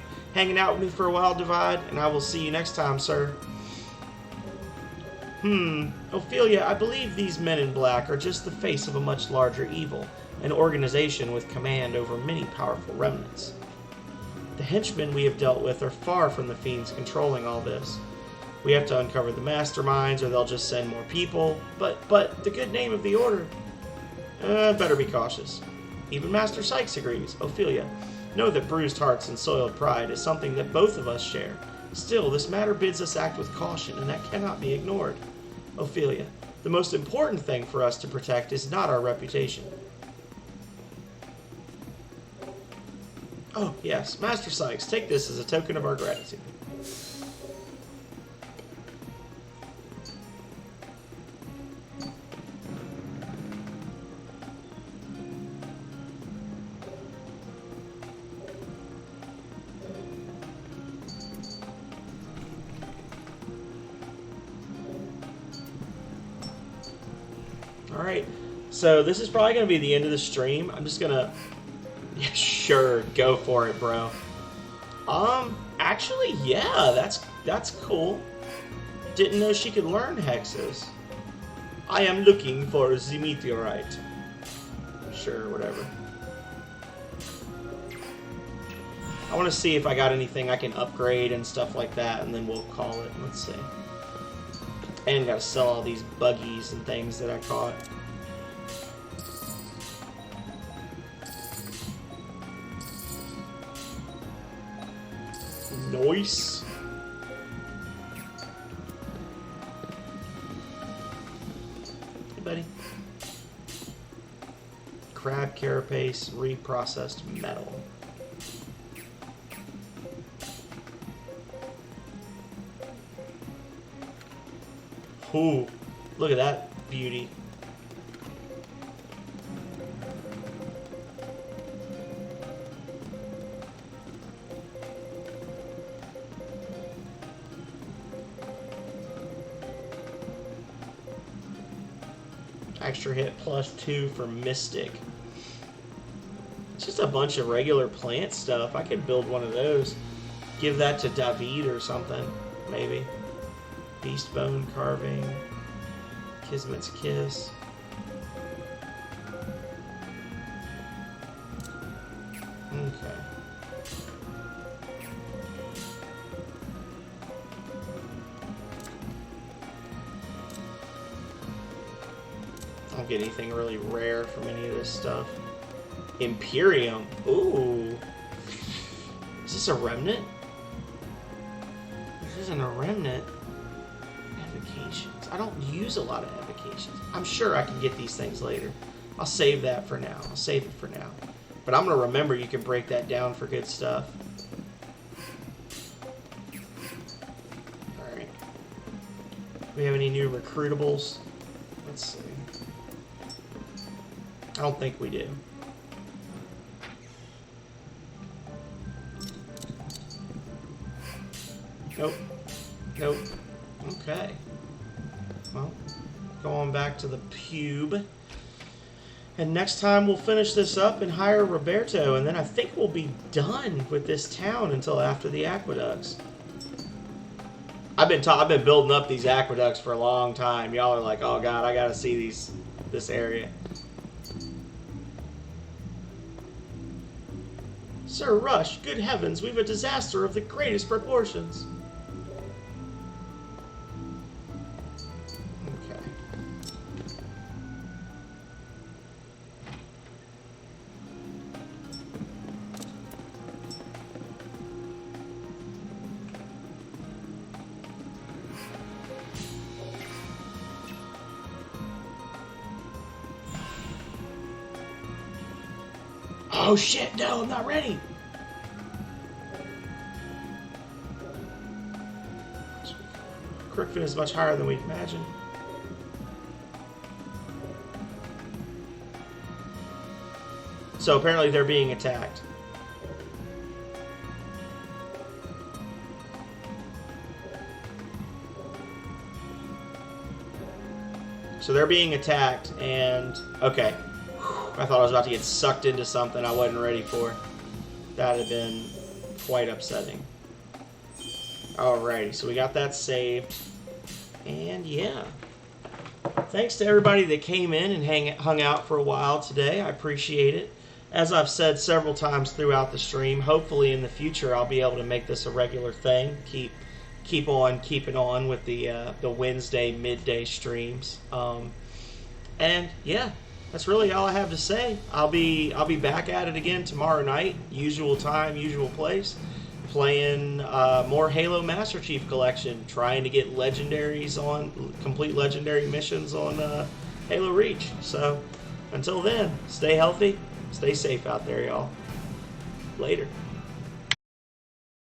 for a while, Divide, and I will see you next time, sir. Ophelia, I believe these men in black are just the face of a much larger evil, an organization with command over many powerful remnants. The henchmen we have dealt with are far from the fiends controlling all this. We have to uncover the masterminds, or they'll just send more people. But the good name of the Order... better be cautious. Even Master Sykes agrees. Ophelia, know that bruised hearts and soiled pride is something that both of us share. Still, this matter bids us act with caution, and that cannot be ignored. Ophelia, the most important thing for us to protect is not our reputation. Oh, yes, Master Sykes, take this as a token of our gratitude. Alright, so this is probably going to be the end of the stream. I'm just going to... Yeah, sure, go for it, bro. Actually, yeah, that's cool. Didn't know she could learn hexes. I am looking for the meteorite. Sure, whatever. I want to see if I got anything I can upgrade and stuff like that, and then we'll call it. Let's see. And gotta sell all these buggies and things that I caught. Nice. Hey, buddy. Crab carapace, reprocessed metal. Ooh, look at that beauty. Extra hit +2 for Mystic. It's just a bunch of regular plant stuff. I could build one of those. Give that to David or something, maybe. Beast Bone Carving. Kismet's Kiss. Okay. I don't get anything really rare from any of this stuff. Imperium. Ooh. Is this a remnant? This isn't a remnant. Evocations. I don't use a lot of evocations. I'm sure I can get these things later. I'll save that for now. I'll save it for now. But I'm going to remember you can break that down for good stuff. Alright. We have any new recruitables? Let's see. I don't think we do. Nope. Nope. Okay. Well, going back to the pube. And next time we'll finish this up and hire Roberto, and then I think we'll be done with this town until after the aqueducts. I've been building up these aqueducts for a long time. Y'all are like, oh god, I gotta see this area. Sir Rush, good heavens, we've a disaster of the greatest proportions. Okay. Oh shit, no, I'm not ready. Crookfin is much higher than we imagined. So apparently they're being attacked. So they're being attacked, and okay. I thought I was about to get sucked into something I wasn't ready for. That would have been quite upsetting. Alrighty, so we got that saved. And yeah. Thanks to everybody that came in and hung out for a while today. I appreciate it. As I've said several times throughout the stream, hopefully in the future I'll be able to make this a regular thing. Keep on keeping on with the Wednesday midday streams. And yeah. That's really all I have to say. I'll be back at it again tomorrow night. Usual time, usual place. Playing more Halo Master Chief Collection. Trying to get legendaries on, complete legendary missions on Halo Reach. So, until then, stay healthy. Stay safe out there, y'all. Later.